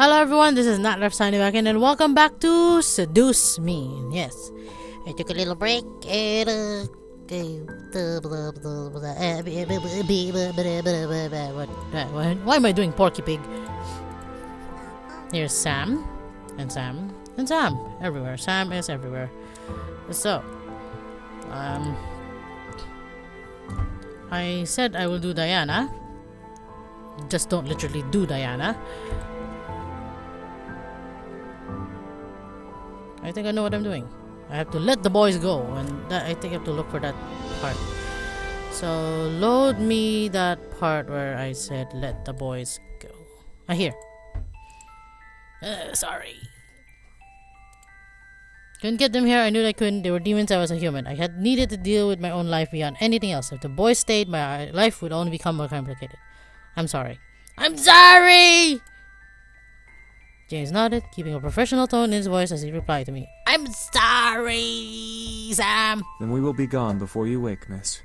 Hello everyone, this is Natnarf Signing Off and welcome back to Seduce Me. Yes, I took a little break and why am I doing Porky Pig? Here's Sam and Sam and Sam everywhere. Sam is everywhere. So, I said I will do Diana. Just don't literally do Diana. I think I know what I'm doing. I have to let the boys go, and I think I have to look for that part. So load me that part where I said let the boys go. Here. Sorry. Couldn't get them here. I knew I couldn't. They were demons. I was a human. I had needed to deal with my own life beyond anything else. If the boys stayed, my life would only become more complicated. I'm sorry. I'm sorry! James nodded, keeping a professional tone in his voice as he replied to me. I'm sorry, Sam. Then we will be gone before you wake, miss.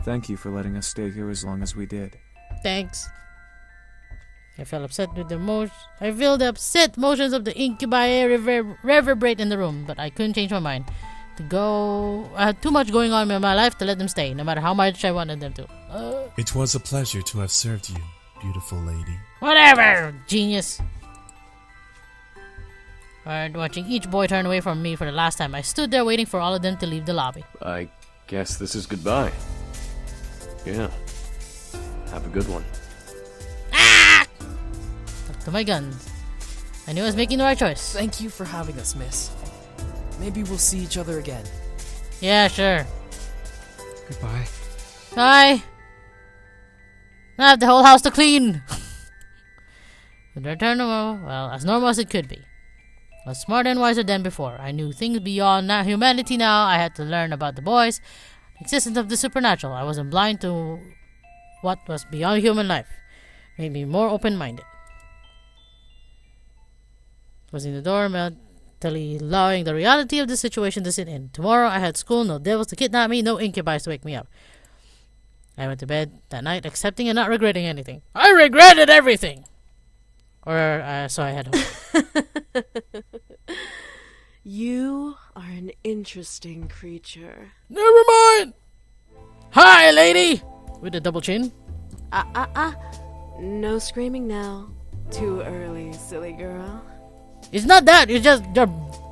Thank you for letting us stay here as long as we did. Thanks. I felt upset with I feel the upset motions of the incubi reverberate in the room, but I couldn't change my mind. I had too much going on in my life to let them stay, no matter how much I wanted them to. It was a pleasure to have served you, beautiful lady. Whatever, genius. Watching each boy turn away from me for the last time, I stood there waiting for all of them to leave the lobby. I guess this is goodbye. Yeah. Have a good one. Ah! Stuck to my guns. I knew I was making the right choice. Thank you for having us, miss. Maybe we'll see each other again. Yeah, sure. Goodbye. Bye. I have the whole house to clean. The return as normal as it could be. I was smarter and wiser than before. I knew things beyond humanity now. I had to learn about the boys, the existence of the supernatural. I wasn't blind to what was beyond human life. Made me more open-minded. Closing the door, mentally allowing the reality of the situation to sit in. Tomorrow I had school, no devils to kidnap me, no incubi to wake me up. I went to bed that night accepting and not regretting anything. I regretted everything! Or so I had hope. You are an interesting creature. Never mind! Hi, lady! With a double chin. No screaming now. Too early, silly girl. It's not that, it's just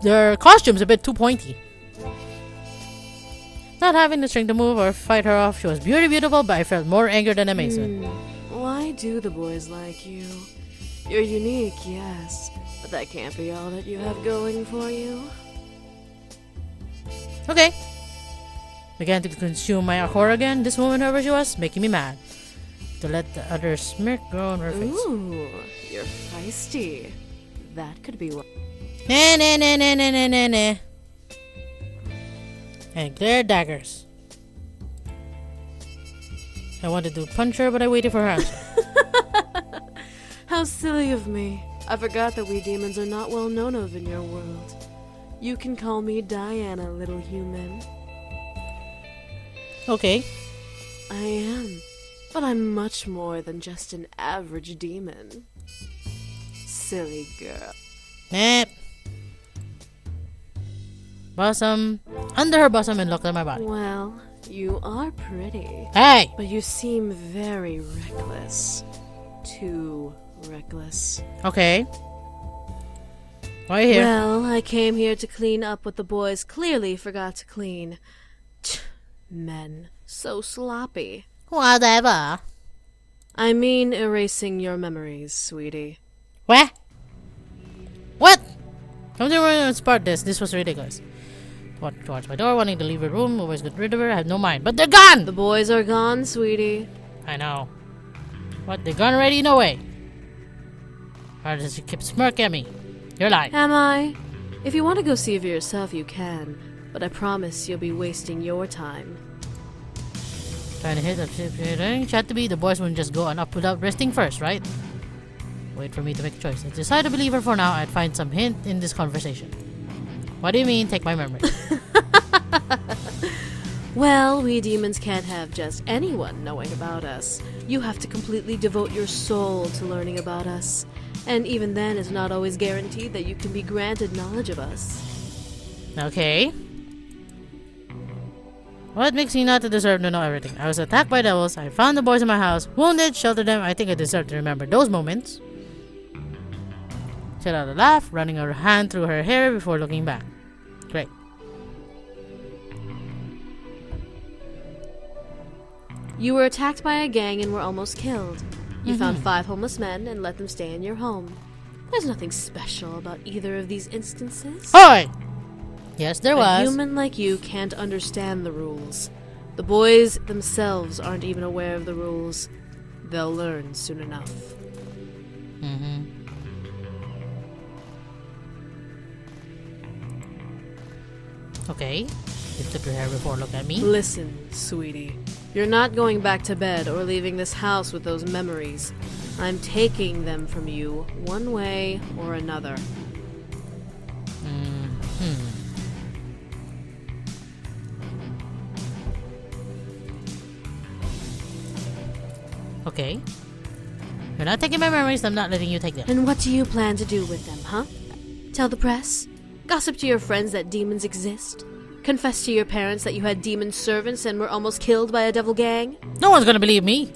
their costume's a bit too pointy. Not having the strength to move or fight her off, she was beautiful, but I felt more anger than amazement. Why do the boys like you? You're unique, yes, but that can't be all that you have going for you. Okay. Began to consume my core again. This woman, whoever she was, making me mad. To let the other smirk grow on her face. Ooh, you're feisty. That could be what. Nah. And glare daggers. I wanted to punch her, but I waited for her answer. How silly of me. I forgot that we demons are not well known of in your world. You can call me Diana, little human. Okay. I am, but I'm much more than just an average demon. Silly girl. Nah. Bosom. Under her bosom and looked at my body. Well, you are pretty. Hey! But you seem very reckless. Too reckless. Okay. Why are you here? Well, I came here to clean up what the boys clearly forgot to clean. Men. So sloppy. Whatever. I mean erasing your memories, sweetie. What? What? Come to and spot this. This was ridiculous. Walked towards my door, wanting to leave her room. Always got rid of her. I had no mind. But they're gone! The boys are gone, sweetie. I know. What? They're gone already? No way. Why does she keep smirking at me? You're lying. Am I? If you want to go see for yourself, you can. But I promise you'll be wasting your time. Trying to hit up. She had to be. The boys wouldn't just go on up without resting first, right? Wait for me to make a choice. I decided to believe her for now. I'd find some hint in this conversation. What do you mean, take my memory? Well, we demons can't have just anyone knowing about us. You have to completely devote your soul to learning about us. And even then, it's not always guaranteed that you can be granted knowledge of us. Okay. What makes me not to deserve to know everything? I was attacked by devils. I found the boys in my house, wounded, sheltered them. I think I deserve to remember those moments. She let out a laugh, running her hand through her hair before looking back. Great. You were attacked by a gang and were almost killed. You found 5 homeless men and let them stay in your home. There's nothing special about either of these instances. Oi! Yes, there was. A human like you can't understand the rules. The boys themselves aren't even aware of the rules. They'll learn soon enough. Okay. You took your hair before look at me. Listen, sweetie. You're not going back to bed or leaving this house with those memories. I'm taking them from you one way or another. Okay. You're not taking my memories, I'm not letting you take them. And what do you plan to do with them, huh? Tell the press? Gossip to your friends that demons exist? Confess to your parents that you had demon servants and were almost killed by a devil gang? No one's gonna believe me!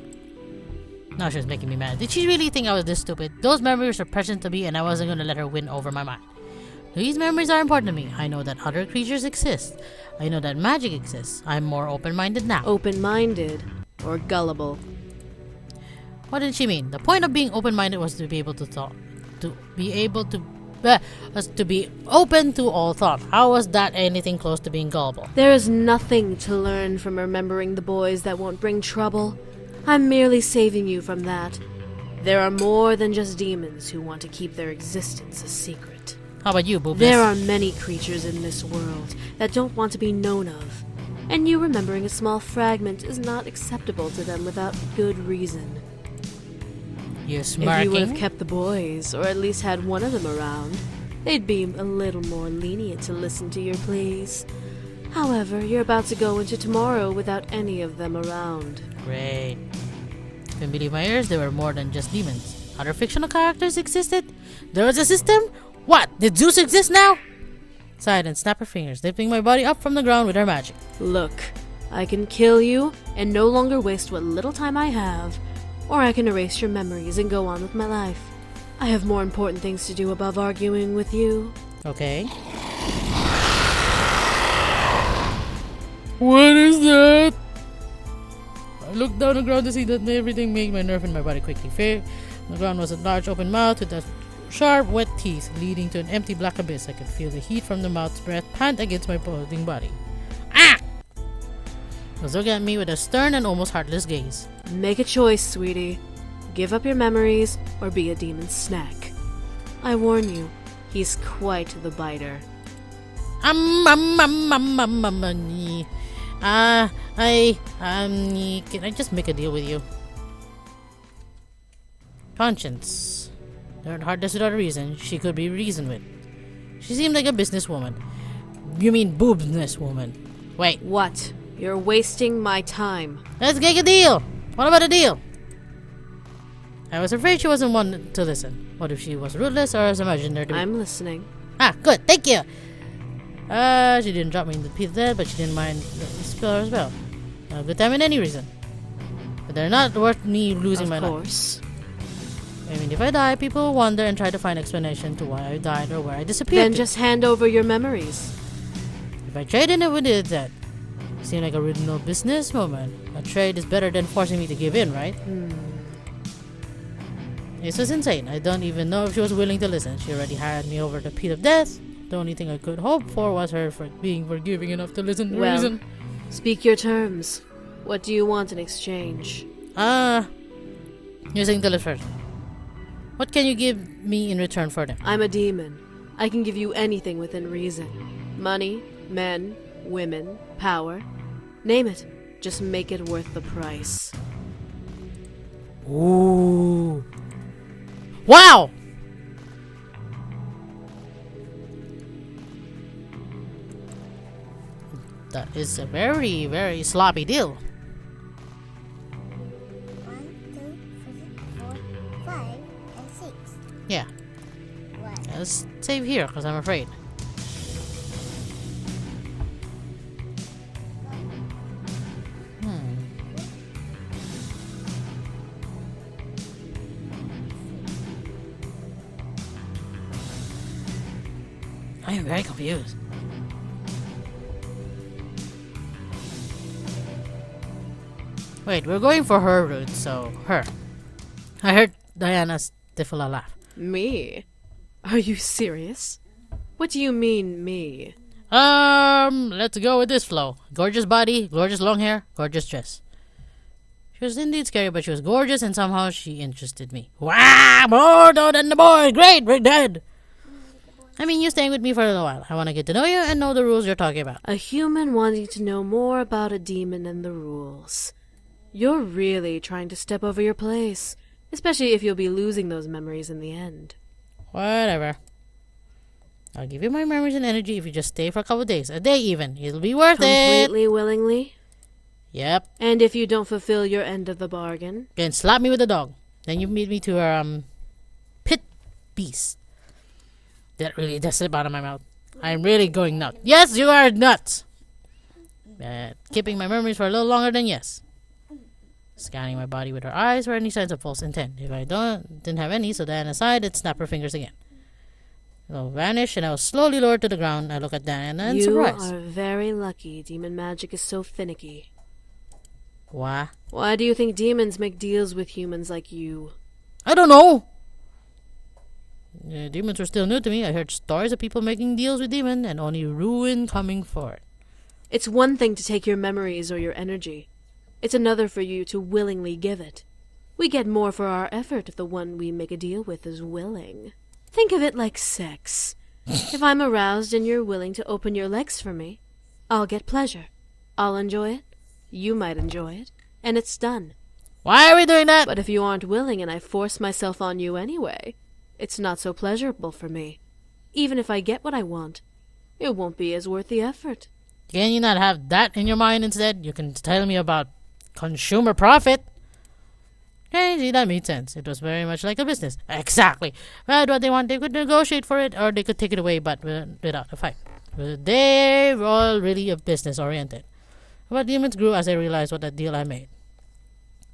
Now she's making me mad. Did she really think I was this stupid? Those memories were precious to me and I wasn't gonna let her win over my mind. These memories are important to me. I know that other creatures exist. I know that magic exists. I'm more open-minded now. Open-minded? Or gullible? What did she mean? The point of being open-minded was to be able to be open to all thought. How was that anything close to being gullible? There is nothing to learn from remembering the boys that won't bring trouble. I'm merely saving you from that. There are more than just demons who want to keep their existence a secret. How about you, Boobness? There are many creatures in this world that don't want to be known of. And you remembering a small fragment is not acceptable to them without good reason. You're If you smirking? would have kept the boys, or at least had one of them around, they'd be a little more lenient to listen to your pleas. However, you're about to go into tomorrow without any of them around. Great. Couldn't believe my ears, there were more than just demons. Other fictional characters existed? There was a system? What? Did Zeus exist now? Sighed and snapped her fingers, lifting my body up from the ground with her magic. Look, I can kill you and no longer waste what little time I have, or I can erase your memories and go on with my life. I have more important things to do above arguing with you. Okay. What is that? I looked down on the ground to see that everything made my nerve in my body quickly fair. The ground was a large open mouth with a sharp, wet teeth leading to an empty black abyss. I could feel the heat from the mouth's breath pant against my pulsing body. Ah! He was looking at me with a stern and almost heartless gaze. Make a choice, sweetie. Give up your memories or be a demon's snack. I warn you, he's quite the biter. Can I just make a deal with you? Conscience. Learned hardness without a reason. She could be reasoned with. She seemed like a businesswoman. You mean boobnesswoman. Wait. What? You're wasting my time. Let's make a deal. What about a deal? I was afraid she wasn't one to listen. What if she was ruthless or as imagined her to be? I'm listening. Ah, good. Thank you. She didn't drop me in the pit there, but she didn't mind the spell as well. A good time in any reason. But they're not worth me losing my life. Of course. I mean, if I die, people will wonder and try to find explanation to why I died or where I disappeared. Then just hand over your memories. If I trade in it with it, that seemed like a real businesswoman. A trade is better than forcing me to give in, right? This was insane. I don't even know if she was willing to listen. She already had me over the pit of death. The only thing I could hope for was her for being forgiving enough to listen to reason. Speak your terms. What do you want in exchange? Using the list first. What can you give me in return for them? I'm a demon. I can give you anything within reason. Money, men, women, power. Name it. Just make it worth the price. Ooh. Wow! That is a very, very sloppy deal. 1, 2, 3, 4, 5, and 6. Yeah. save here because I'm afraid. I am very confused. Wait, we're going for her route, so her. I heard Diana's stifle a laugh. Me? Are you serious? What do you mean, me? Let's go with this flow. Gorgeous body, gorgeous long hair, gorgeous dress. She was indeed scary, but she was gorgeous and somehow she interested me. Wow, more than the boy. Great, we're dead. I mean, you're staying with me for a little while. I want to get to know you and know the rules you're talking about. A human wanting to know more about a demon and the rules. You're really trying to step over your place, especially if you'll be losing those memories in the end. Whatever. I'll give you my memories and energy if you just stay for a couple of days. A day even. It'll be worth it. Completely willingly? Yep. And if you don't fulfill your end of the bargain? Then slap me with a dog. Then you meet me to her, pit beast. That really does slip out of my mouth. I'm really going nuts. Yes, you are nuts. Keeping my memories for a little longer than yes. Scanning my body with her eyes for any signs of false intent. If I didn't have any, so Diana sighed and snapped her fingers again. It'll vanish and I was slowly lowered to the ground. I look at Diana and surprise. You are very lucky. Demon magic is so finicky. Why? Why do you think demons make deals with humans like you? I don't know. Demons were still new to me. I heard stories of people making deals with demons and only ruin coming for it. It's one thing to take your memories or your energy. It's another for you to willingly give it. We get more for our effort if the one we make a deal with is willing. Think of it like sex. If I'm aroused and you're willing to open your legs for me, I'll get pleasure. I'll enjoy it. You might enjoy it. And it's done. Why are we doing that? But if you aren't willing and I force myself on you anyway, it's not so pleasurable for me. Even if I get what I want, it won't be as worth the effort. Can you not have that in your mind instead? You can tell me about consumer profit. Okay, see, that made sense. It was very much like a business. Exactly. But what they want, they could negotiate for it, or they could take it away, but without a fight. They were all really business-oriented. But demons grew as I realized what a deal I made.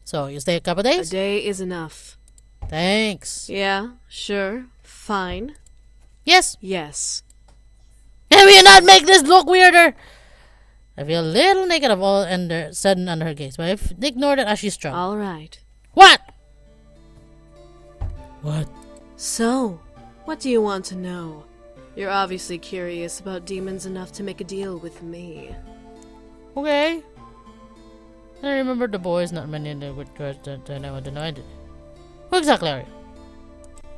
So, you stay a couple days? A day is enough. Thanks. Yeah, sure, fine. Yes. Yes. Can we not make this look weirder? I feel a little naked of all sudden under her gaze, but I've ignored it as she struggled. All right. What? What? So, what do you want to know? You're obviously curious about demons enough to make a deal with me. Okay. I remember the boys not many with girls that I would know I did. Who exactly are you?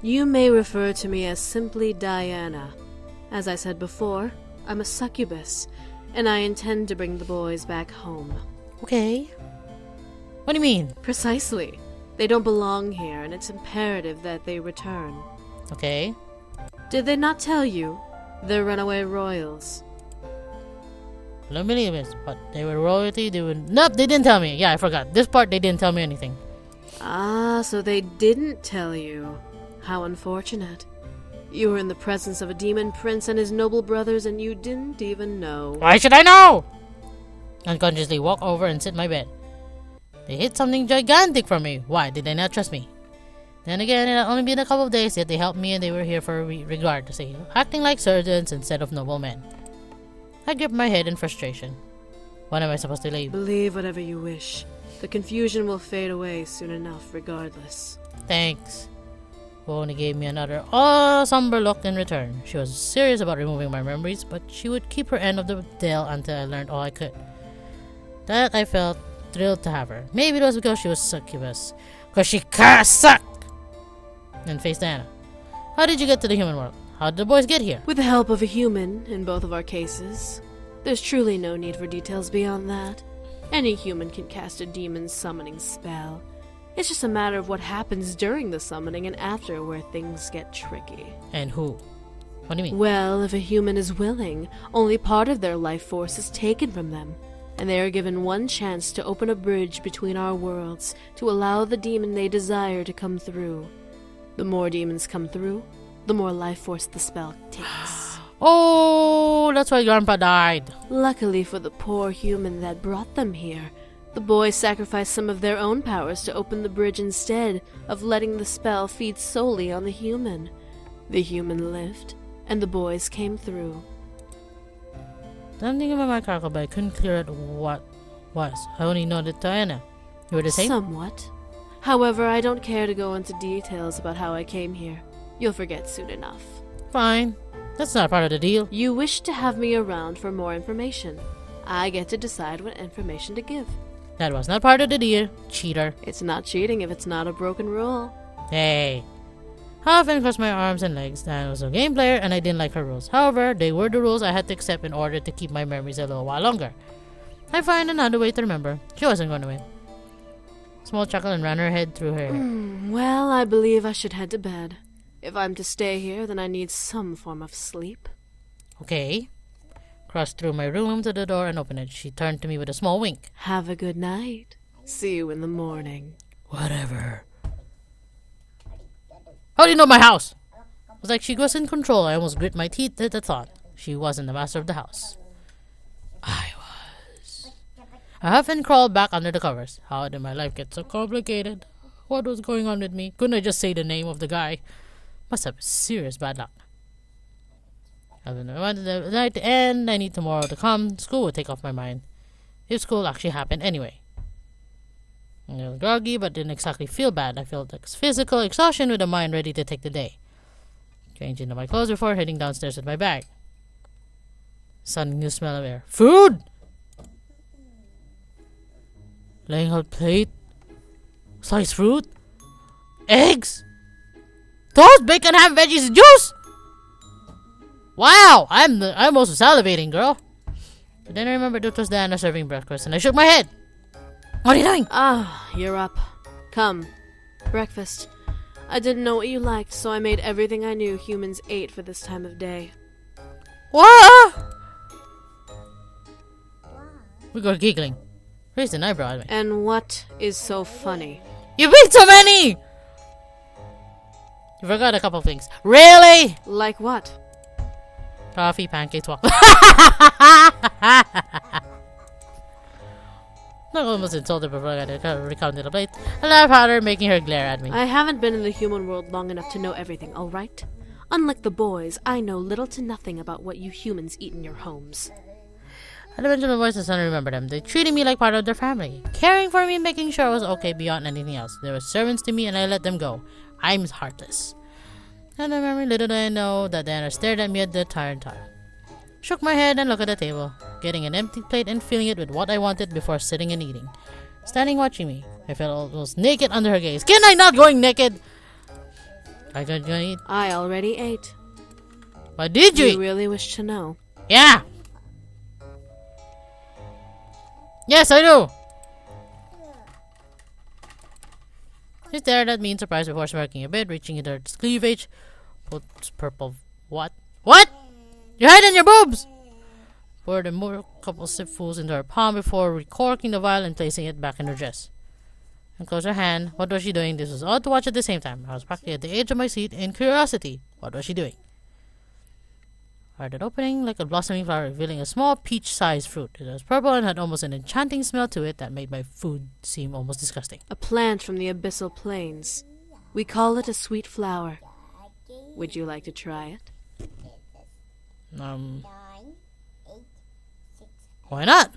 You may refer to me as simply Diana. As I said before, I'm a succubus, and I intend to bring the boys back home. Okay. What do you mean? Precisely. They don't belong here, and it's imperative that they return. Okay. Did they not tell you? They're runaway royals. I don't believe it, but they were royalty. Nope, they didn't tell me. Yeah, I forgot. This part, they didn't tell me anything. Ah, so they didn't tell you. How unfortunate. You were in the presence of a demon prince and his noble brothers, and you didn't even know. Why should I know? Unconsciously walk over and sit in my bed. They hid something gigantic from me. Why did they not trust me? Then again, it had only been a couple of days, yet they helped me and they were here for a regard to say, acting like servants instead of noble men. I gripped my head in frustration. What am I supposed to believe? Believe whatever you wish. The confusion will fade away soon enough, regardless. Thanks. Who only gave me another somber look in return. She was serious about removing my memories, but she would keep her end of the deal until I learned all I could. That I felt thrilled to have her. Maybe it was because she was succubus. Because she sucked! Then faced Diana. How did you get to the human world? How did the boys get here? With the help of a human, in both of our cases. There's truly no need for details beyond that. Any human can cast a demon's summoning spell. It's just a matter of what happens during the summoning and after where things get tricky. And who? What do you mean? Well, if a human is willing, only part of their life force is taken from them, and they are given one chance to open a bridge between our worlds to allow the demon they desire to come through. The more demons come through, the more life force the spell takes. Oh, that's why Grandpa died. Luckily for the poor human that brought them here, the boys sacrificed some of their own powers to open the bridge instead of letting the spell feed solely on the human. The human lived, and the boys came through. I'm thinking about my character, but I couldn't clear out what was. I only noted Diana. You were the same? Somewhat. However, I don't care to go into details about how I came here. You'll forget soon enough. Fine. That's not part of the deal. You wish to have me around for more information. I get to decide what information to give. That was not part of the deal, cheater. It's not cheating if it's not a broken rule. Hey. I often crossed my arms and legs. Diana was a game player and I didn't like her rules. However, they were the rules I had to accept in order to keep my memories a little while longer. I find another way to remember. She wasn't going to win. Small chuckle and ran her head through her hair. Well, I believe I should head to bed. If I'm to stay here, then I need some form of sleep. Okay. Crossed through my room to the door and opened it. She turned to me with a small wink. Have a good night. See you in the morning. Whatever. How do you know my house? It was like she was in control. I almost grit my teeth at the thought. She wasn't the master of the house. I was. I often crawled back under the covers. How did my life get so complicated? What was going on with me? Couldn't I just say the name of the guy? Must have serious bad luck. I wanted the night to end. I need tomorrow to come. School would take off my mind. If school actually happened anyway. I was groggy, but didn't exactly feel bad. I felt like physical exhaustion with a mind ready to take the day. Changed into my clothes before heading downstairs with my bag. Sudden new smell of air. Food! Laying out plate. Sliced fruit. Eggs. Toast, bacon, ham, veggies, and juice! Wow! I'm also salivating, girl. But then I remembered it was Diana serving breakfast, and I shook my head. What are you doing? Ah, you're up. Come. Breakfast. I didn't know what you liked, so I made everything I knew humans ate for this time of day. What? We got giggling. Raised an eyebrow at me. And what is so funny? You beat so many! You forgot a couple things. Really? Like what? Coffee, pancakes, waffles. I almost insulted before I got recounted the plate. I laughed at her, making her glare at me. I haven't been in the human world long enough to know everything, alright? Unlike the boys, I know little to nothing about what you humans eat in your homes. At the mention of my voice, I suddenly remembered them. They treated me like part of their family, caring for me and making sure I was okay beyond anything else. They were servants to me and I let them go. I'm heartless. And I remember little did I know that Diana stared at me at the entire time. Shook my head and looked at the table, getting an empty plate and filling it with what I wanted before sitting and eating. Standing watching me, I felt almost naked under her gaze. Can I not going naked? I can't go eat. I already ate. What did you eat? You really wish to know? Yeah. Yes, I do. She stared at me in surprise before smirking a bit, reaching into her cleavage. Puts purple. What? What? You're hiding your boobs! Poured a more couple sipfuls into her palm before recorking the vial and placing it back in her dress. And closed her hand. What was she doing? This was all to watch at the same time. I was practically at the edge of my seat in curiosity. What was she doing? Started opening like a blossoming flower, revealing a small peach-sized fruit. It was purple and had almost an enchanting smell to it that made my food seem almost disgusting. A plant from the abyssal plains. We call it a sweet flower. Would you like to try it? Why not?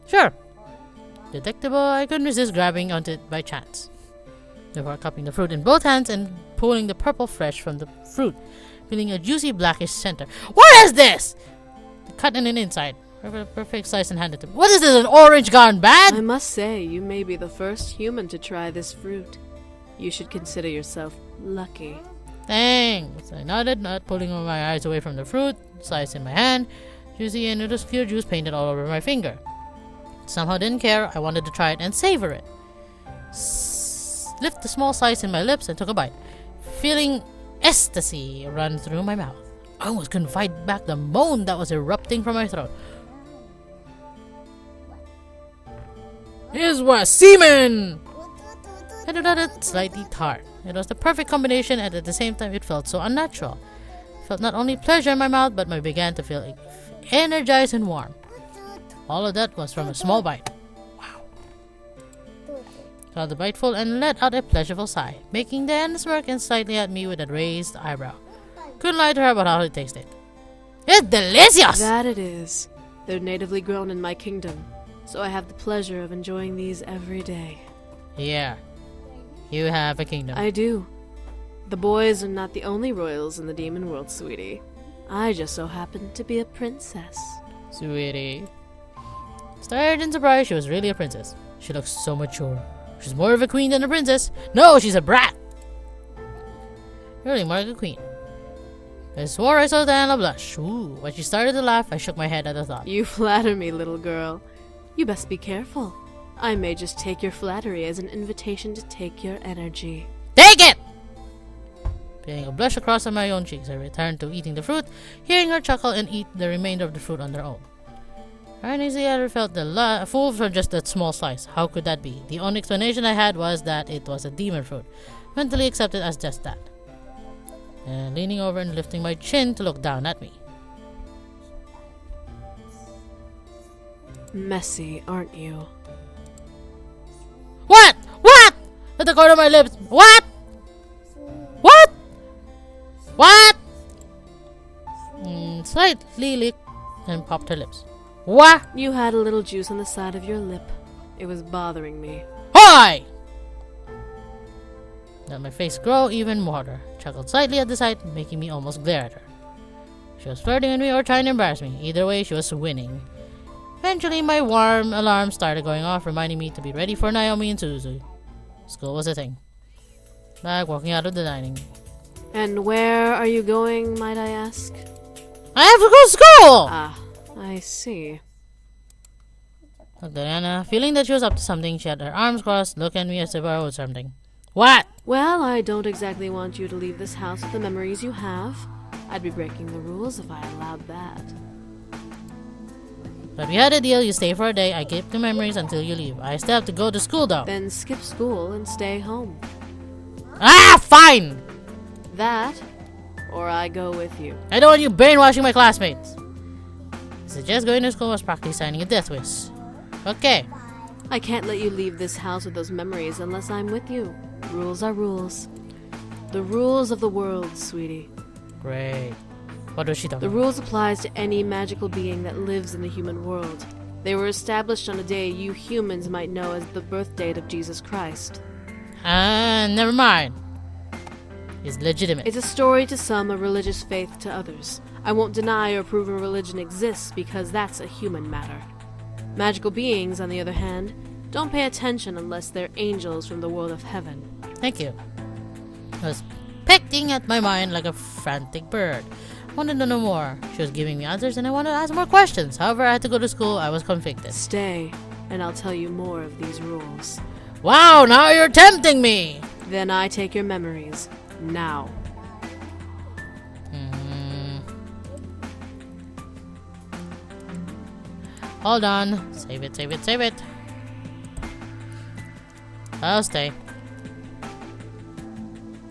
Sure. Detectable, I couldn't resist grabbing onto it by chance. Before cupping the fruit in both hands and pulling the purple flesh from the fruit, feeling a juicy blackish center. What is this? Cut in an inside. Perfect slice and handed to me. What is this, an orange gone bad? I must say, you may be the first human to try this fruit. You should consider yourself lucky. Thanks. I nodded, not pulling my eyes away from the fruit. Slice in my hand. Juicy and it was pure juice painted all over my finger. Somehow didn't care. I wanted to try it and savor it. Lift the small slice in my lips and took a bite, feeling ecstasy run through my mouth. I almost couldn't fight back the moan that was erupting from my throat. This was semen! I do that slightly tart. It was the perfect combination, and at the same time it felt so unnatural. I felt not only pleasure in my mouth, but I began to feel energized and warm. All of that was from a small bite. Wow. Got the bite full and let out a pleasurable sigh, making Dan smirk and slightly at me with a raised eyebrow. Couldn't lie to her about how it tasted. It's delicious! That it is. They're natively grown in my kingdom, so I have the pleasure of enjoying these every day. Yeah. You have a kingdom. I do. The boys are not the only royals in the demon world, sweetie. I just so happen to be a princess. Sweetie. Stared in surprise, she was really a princess. She looks so mature. She's more of a queen than a princess. No, she's a brat! Really more like a queen. I swore I saw Diana blush. Ooh, when she started to laugh, I shook my head at the thought. You flatter me, little girl. You best be careful. I may just take your flattery as an invitation to take your energy. Take it! Feeling a blush across on my own cheeks, I returned to eating the fruit, hearing her chuckle and eat the remainder of the fruit on their own. I uneasily ever felt full for just that small slice. How could that be? The only explanation I had was that it was a demon fruit, mentally accepted as just that. And leaning over and lifting my chin to look down at me. Messy, aren't you? What? What? At the corner of my lips. What? What? What? Slightly licked and popped her lips. What? You had a little juice on the side of your lip. It was bothering me. Hi! Let my face grow even more. Chuckled slightly at the sight, making me almost glare at her. She was flirting with me or trying to embarrass me. Either way, she was winning. Eventually, my warm alarm started going off, reminding me to be ready for Naomi and Suzu. School was a thing. Back walking out of the dining. And where are you going, might I ask? I have to go to school! Ah, I see. Diana, feeling that she was up to something, she had her arms crossed, looking at me as if I was something. What? Well, I don't exactly want you to leave this house with the memories you have. I'd be breaking the rules if I allowed that. But we had a deal, you stay for a day, I keep the memories until you leave. I still have to go to school though. Then skip school and stay home. Ah, fine! That, or I go with you. I don't want you brainwashing my classmates. I suggest going to school was practically signing a death wish. Okay. I can't let you leave this house with those memories unless I'm with you. Rules are rules. The rules of the world, sweetie. Great. What was she talking The about? rules applies to any magical being that lives in the human world. They were established on a day you humans might know as the birth date of Jesus Christ. Never mind. It's legitimate. It's a story to some, a religious faith to others. I won't deny or prove a religion exists because that's a human matter. Magical beings, on the other hand, don't pay attention unless they're angels from the world of heaven. Thank you. I was pecking at my mind like a frantic bird. I wanted to know more. She was giving me answers and I wanted to ask more questions. However, I had to go to school. I was convicted. Stay, and I'll tell you more of these rules. Wow, now you're tempting me! Then I take your memories. Now. Hold on. Save it, save it, save it. I'll stay.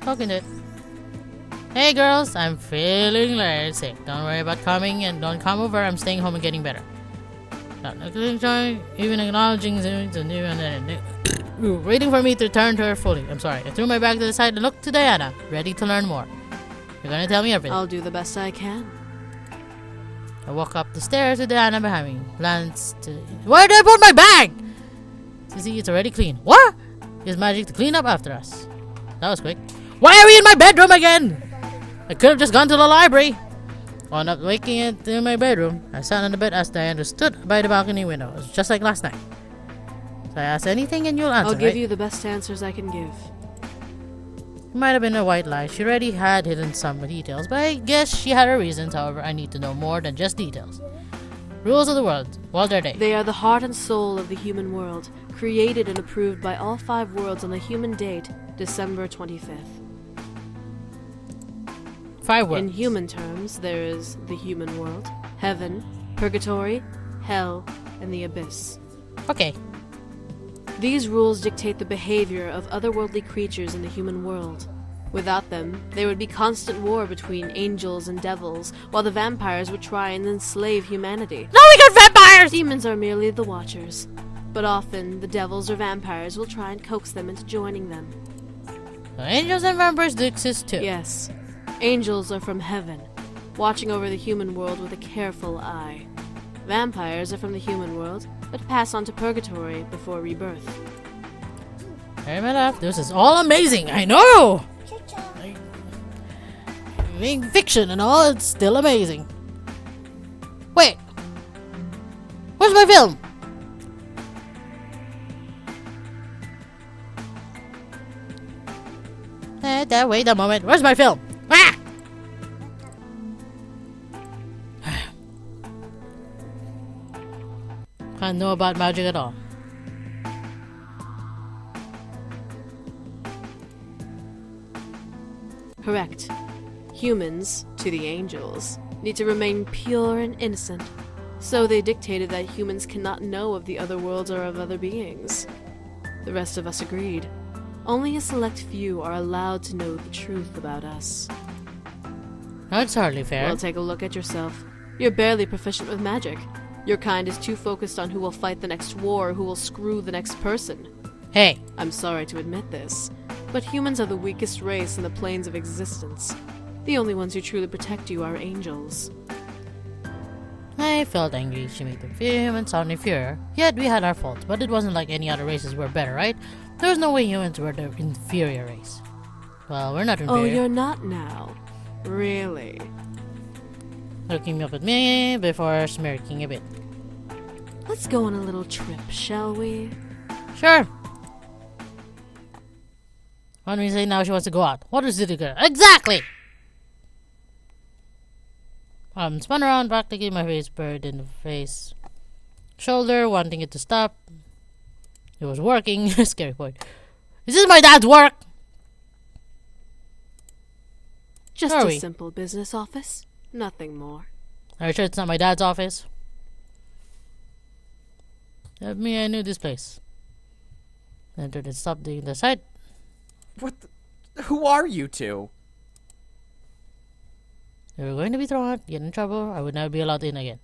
Talking to it. Hey girls, I'm feeling very sick. Don't worry about coming and don't come over. I'm staying home and getting better. Not even acknowledging waiting for me to turn to her fully. I'm sorry. I threw my bag to the side and looked to Diana, ready to learn more. You're gonna tell me everything. I'll do the best I can. I walk up the stairs with Diana behind me. Where did I put my bag? See, it's already clean. What? Use magic to clean up after us. That was quick. Why are we in my bedroom again? I could have just gone to the library. On up waking it in my bedroom, I sat on the bed as Diana stood by the balcony window. It was just like last night. So I asked anything and you'll answer, I'll give right? you the best answers I can give. It might have been a white lie. She already had hidden some details, but I guess she had her reasons. However, I need to know more than just details. Rules of the world. What are they? They are the heart and soul of the human world, created and approved by all 5 worlds on the human date, December 25th. 5 words. In human terms, there is the human world, heaven, purgatory, hell, and the abyss. Okay. These rules dictate the behavior of otherworldly creatures in the human world. Without them, there would be constant war between angels and devils, while the vampires would try and enslave humanity. No, we got vampires! Demons are merely the watchers, but often the devils or vampires will try and coax them into joining them. Angels and vampires do exist too. Yes, angels are from heaven, watching over the human world with a careful eye. Vampires are from the human world, but pass on to purgatory before rebirth. Hey, my love, this is all amazing, I know! Being fiction and all, it's still amazing. Wait! Where's my film? Wait a moment, where's my film? Ah! Can't know about magic at all. Correct. Humans, to the angels, need to remain pure and innocent. So they dictated that humans cannot know of the other worlds or of other beings. The rest of us agreed. Only a select few are allowed to know the truth about us. That's hardly fair. Well, take a look at yourself. You're barely proficient with magic. Your kind is too focused on who will fight the next war or who will screw the next person. Hey, I'm sorry to admit this, but humans are the weakest race in the planes of existence. The only ones who truly protect you are angels. I felt angry. She made the humans sound inferior. Yet we had our faults, but it wasn't like any other races were better, right? There was no way humans were the inferior race. Well, we're not inferior. Oh, you're not now. Really? Looking up at me before smirking a bit. Let's go on a little trip, shall we? Sure. When we say now she wants to go out. What is it again? Exactly! Spun around, practically my face buried in the face. Shoulder, wanting it to stop. It was working. Scary point. Is this my dad's work? Just Are a we? simple business office. Nothing more. Are you sure it's not my dad's office? Let me, I knew this place. Entered and stopped digging the site. What the... Who are you two? They were going to be thrown out, get in trouble, I would never be allowed in again.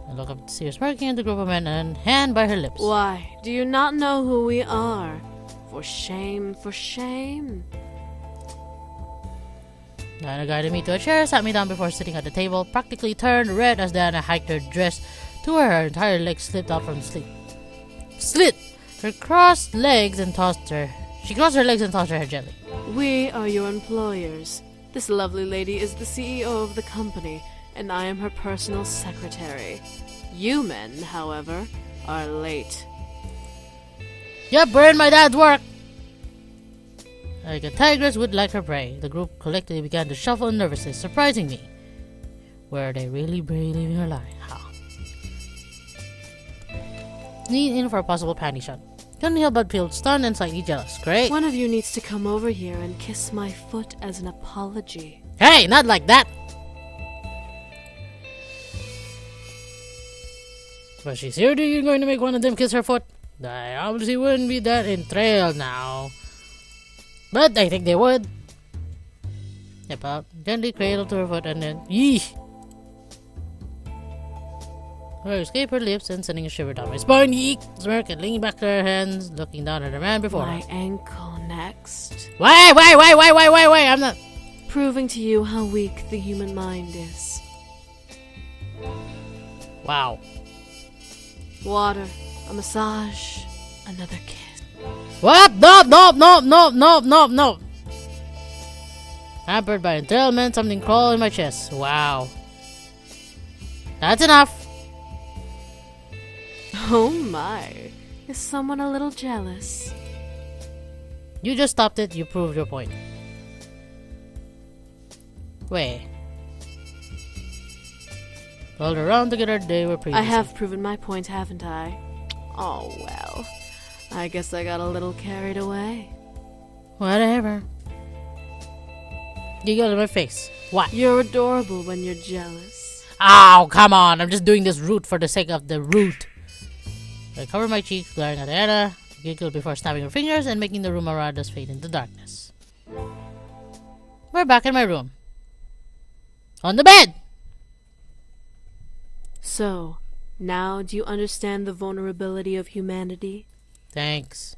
I look up to see her smirking at the group of men and hand by her lips. Why, do you not know who we are? For shame, for shame. Diana guided me to a chair, sat me down before sitting at the table, practically turned red as Diana hiked her dress to where her entire leg slipped out from the sleeve. Slit! Her crossed legs and tossed her. She crossed her legs and tossed her head gently. We are your employers. This lovely lady is the CEO of the company, and I am her personal secretary. You men, however, are late. Yep, we're in my dad's work! Like a tigress would like her prey, the group collectively began to shuffle nervously, surprising me. Were they really leaving her lying? How? Lean in for a possible panty shot. Couldn't help but feel stunned and slightly jealous. Great. One of you needs to come over here and kiss my foot as an apology. Hey, not like that! Was she seriously going to make one of them kiss her foot? I obviously wouldn't be that enthralled now. But I think they would. Step out, gently cradle to her foot and then... Yeesh! Her escape her lips and sending a shiver down my spine. Yeek! Smirk and leaning back to her hands, looking down at her man before My her. ankle next. Wait! I'm not... Proving to you how weak the human mind is. Wow. Water, a massage, another kiss. What? Nope. Hampered by enthrallment, something crawled in my chest. Wow. That's enough. Oh my. Is someone a little jealous? You just stopped it, you proved your point. Wait. Rolled around together, they were previously. I have proven my point, haven't I? Oh well. I guess I got a little carried away. Whatever. You got in my face. What? You're adorable when you're jealous. Ow, come on. I'm just doing this route for the sake of the route. I covered my cheeks, glaring at Diana, giggled before snapping her fingers and making the room around us fade into darkness. We're back in my room. On the bed! So, now do you understand the vulnerability of humanity? Thanks.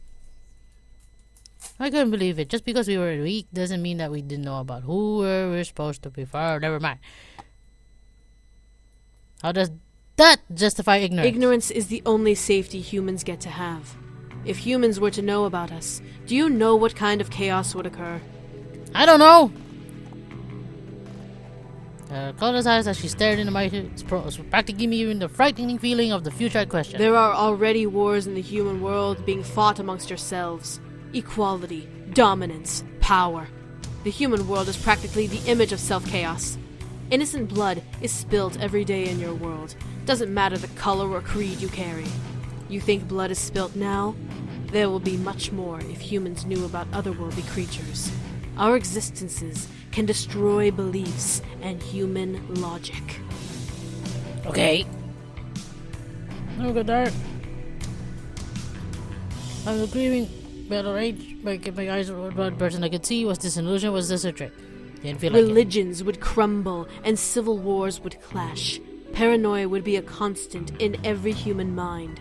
I couldn't believe it. Just because we were weak doesn't mean that we didn't know about who we're supposed to prefer. Never mind. How does that justify ignorance? Ignorance is the only safety humans get to have. If humans were to know about us, do you know what kind of chaos would occur? I don't know. Closed his eyes as she stared into my practically giving me the frightening feeling of the future I questioned. There are already wars in the human world being fought amongst yourselves. Equality, dominance, power. The human world is practically the image of self-chaos. Innocent blood is spilt every day in your world. Doesn't matter the color or creed you carry. You think blood is spilt now? There will be much more if humans knew about otherworldly creatures. Our existences can destroy beliefs and human logic. Okay. No good there. I was grieving battle rage. My eyes were one person I could see. Was this an illusion? Was this a trick? Didn't feel like it. Religions would crumble and civil wars would clash. Paranoia would be a constant in every human mind.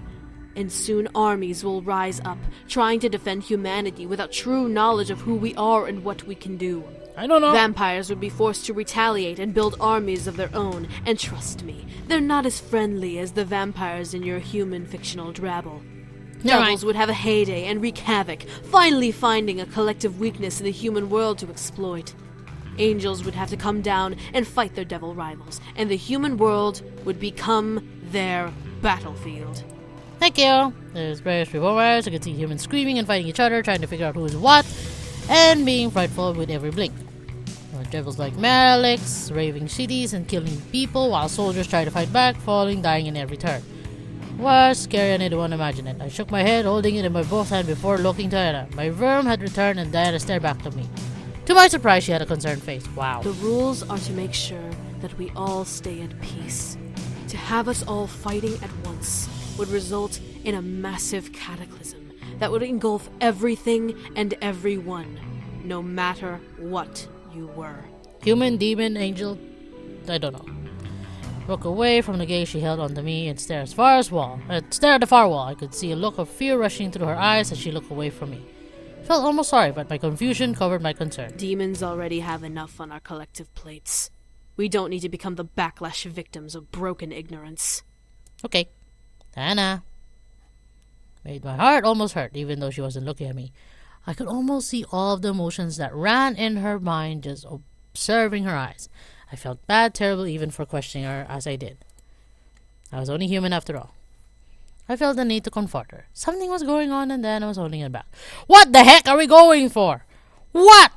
And soon armies will rise up, trying to defend humanity without true knowledge of who we are and what we can do. I don't know. Vampires would be forced to retaliate and build armies of their own. And trust me, they're not as friendly as the vampires in your human fictional drabble. Never Devils mind. would have a heyday and wreak havoc, finally finding a collective weakness in the human world to exploit. Angels would have to come down and fight their devil rivals, and the human world would become their battlefield. Thank you. There's various revolvers. I could see humans screaming and fighting each other, trying to figure out who is what, and being frightful with every blink. There were devils like Malix, raving cities and killing people, while soldiers tried to fight back, falling, dying in every turn. Was scary and I didn't want to imagine it. I shook my head, holding it in my both hands before looking to Diana. My worm had returned and Diana stared back at me. To my surprise, she had a concerned face. Wow. The rules are to make sure that we all stay at peace. To have us all fighting at once would result in a massive cataclysm that would engulf everything and everyone, no matter what you were. Human, demon, angel, I don't know. Broke away from the gaze she held onto me and stared at the far wall. I could see a look of fear rushing through her eyes as she looked away from me. Felt almost sorry, but my confusion covered my concern. Demons already have enough on our collective plates. We don't need to become the backlash victims of broken ignorance. Okay. Diana. Made my heart almost hurt, even though she wasn't looking at me. I could almost see all of the emotions that ran in her mind just observing her eyes. I felt bad, terrible, even for questioning her as I did. I was only human after all. I felt the need to comfort her. Something was going on and then I was holding it back. What the heck are we going for? What?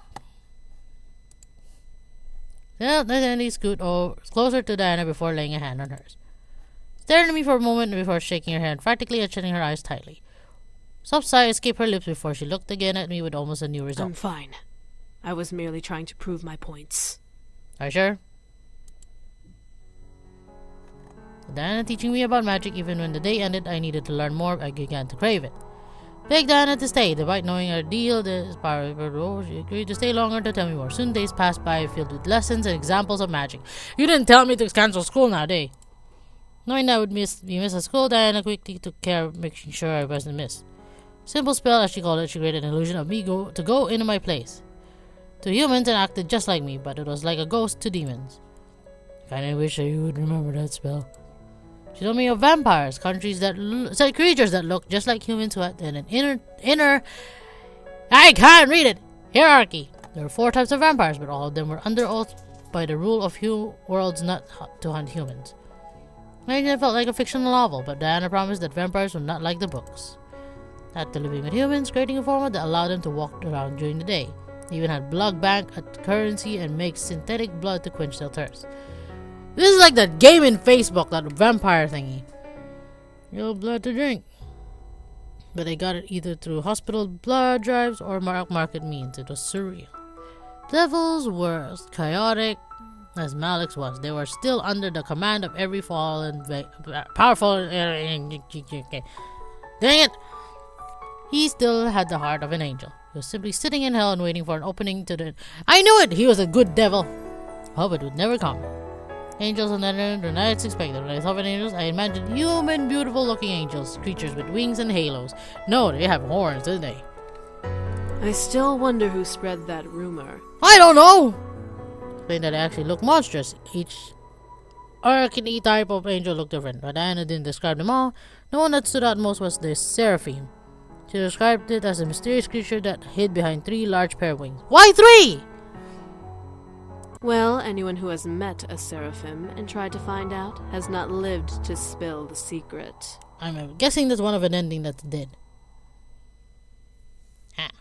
Well, then scoot closer to Diana before laying a hand on hers. Stared at me for a moment before shaking her hand frantically and shutting her eyes tightly. Soft sigh escaped her lips before she looked again at me with almost a new result. I'm fine. I was merely trying to prove my points. Are you sure? Diana teaching me about magic. Even when the day ended, I needed to learn more. I began to crave it. Begged Diana to stay, despite knowing our deal. She agreed to stay longer to tell me more. Soon days passed by, filled with lessons and examples of magic. You didn't tell me to cancel school now, did you? Knowing I would be missed at school, Diana quickly took care of making sure I wasn't missed. Simple spell, as she called it, she created an illusion of me to go into my place. To humans and acted just like me, but it was like a ghost to demons. Kinda wish I would remember that spell. She told me of vampires, creatures that look just like humans who had an inner I can't read it! Hierarchy. There were 4 types of vampires, but all of them were under oath by the rule of worlds not to hunt humans. It felt like a fictional novel, but Diana promised that vampires would not like the books. After living with humans, creating a format that allowed them to walk around during the day. Even had blood bank at currency and make synthetic blood to quench their thirst. This is like that game in Facebook, that vampire thingy. Real blood to drink. But I got it either through hospital blood drives or market means. It was surreal. Devils were as chaotic as Malix was. They were still under the command of every powerful. Dang it! He still had the heart of an angel. He was simply sitting in hell and waiting for an opening to the... I knew it! He was a good devil! Hope it would never come. Angels on Netherlands were not as expected. When I thought of angels, I imagined human, beautiful-looking angels, creatures with wings and halos. No, they have horns, didn't they? I still wonder who spread that rumor. I don't know! Explained that they actually look monstrous. Each archetype of angel looked different, but Diana didn't describe them all. The one that stood out most was the Seraphim. She described it as a mysterious creature that hid behind 3 large pair of wings. Why 3? Well, anyone who has met a seraphim and tried to find out has not lived to spill the secret. I'm guessing that's one of an ending that's dead. Ah.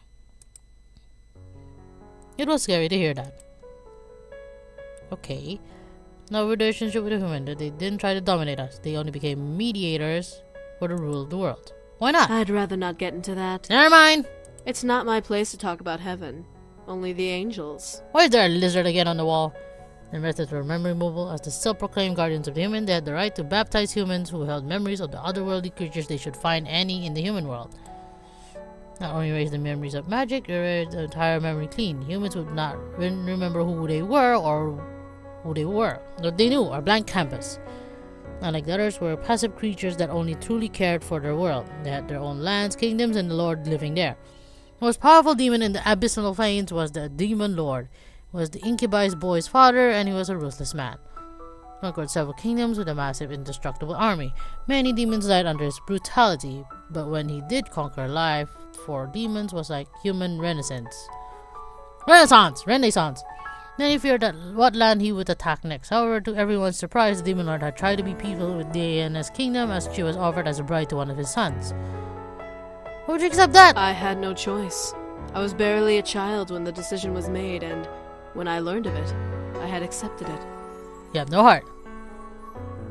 It was scary to hear that. Okay. Now with the relationship with the human, they didn't try to dominate us. They only became mediators for the rule of the world. Why not? I'd rather not get into that. Never mind. It's not my place to talk about heaven. Only the angels. Why is there a lizard again on the wall? Their methods were memory removal. As the self-proclaimed guardians of the human, they had the right to baptize humans who held memories of the otherworldly creatures they should find any in the human world. Not only erase the memories of magic, erase the entire memory clean. Humans would not remember who they were or who they were. What they knew, a blank canvas. Unlike the others, were passive creatures that only truly cared for their world. They had their own lands, kingdoms, and the Lord living there. The most powerful demon in the abyssal plains was the Demon Lord. He was the incubi's boy's father, and he was a ruthless man. He conquered several kingdoms with a massive indestructible army. Many demons died under his brutality, but when he did conquer life, for demons was like human renaissance. Then he feared that what land he would attack next. However, to everyone's surprise, the Demon Lord had tried to be peaceful with Diana's kingdom as she was offered as a bride to one of his sons. Would you accept that? I had no choice. I was barely a child when the decision was made, and when I learned of it, I had accepted it. You have no heart.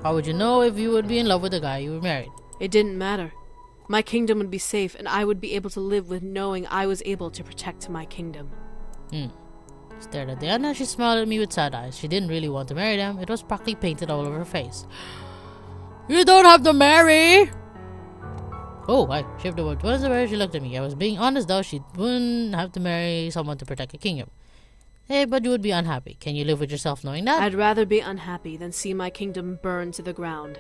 How would you know if you would be in love with the guy you were married? It didn't matter. My kingdom would be safe, and I would be able to live with knowing I was able to protect my kingdom. Stared at Diana. She smiled at me with sad eyes. She didn't really want to marry them. It was practically painted all over her face. You don't have to marry! Oh, I shifted the word. Once she looked at me. I was being honest though. She wouldn't have to marry someone to protect a kingdom. Hey, but you would be unhappy. Can you live with yourself knowing that? I'd rather be unhappy than see my kingdom burn to the ground.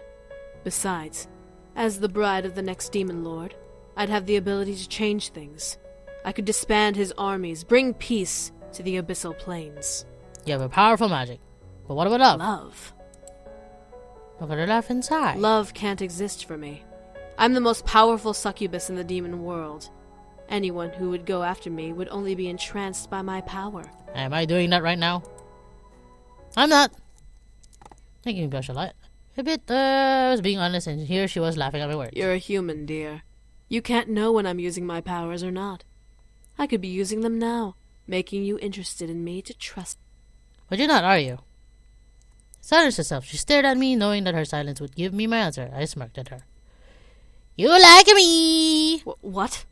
Besides, as the bride of the next demon lord, I'd have the ability to change things. I could disband his armies, bring peace to the abyssal plains. You have a powerful magic. But what about love? Love. Look at her laugh inside. Love can't exist for me. I'm the most powerful succubus in the demon world. Anyone who would go after me would only be entranced by my power. Am I doing that right now? I'm not. Making me blush a lot. A bit, I was being honest, and here she was laughing at my words. You're a human, dear. You can't know when I'm using my powers or not. I could be using them now, making you interested in me to trust. But you're not, are you? Silenced herself. She stared at me, knowing that her silence would give me my answer. I smirked at her. You like me! What?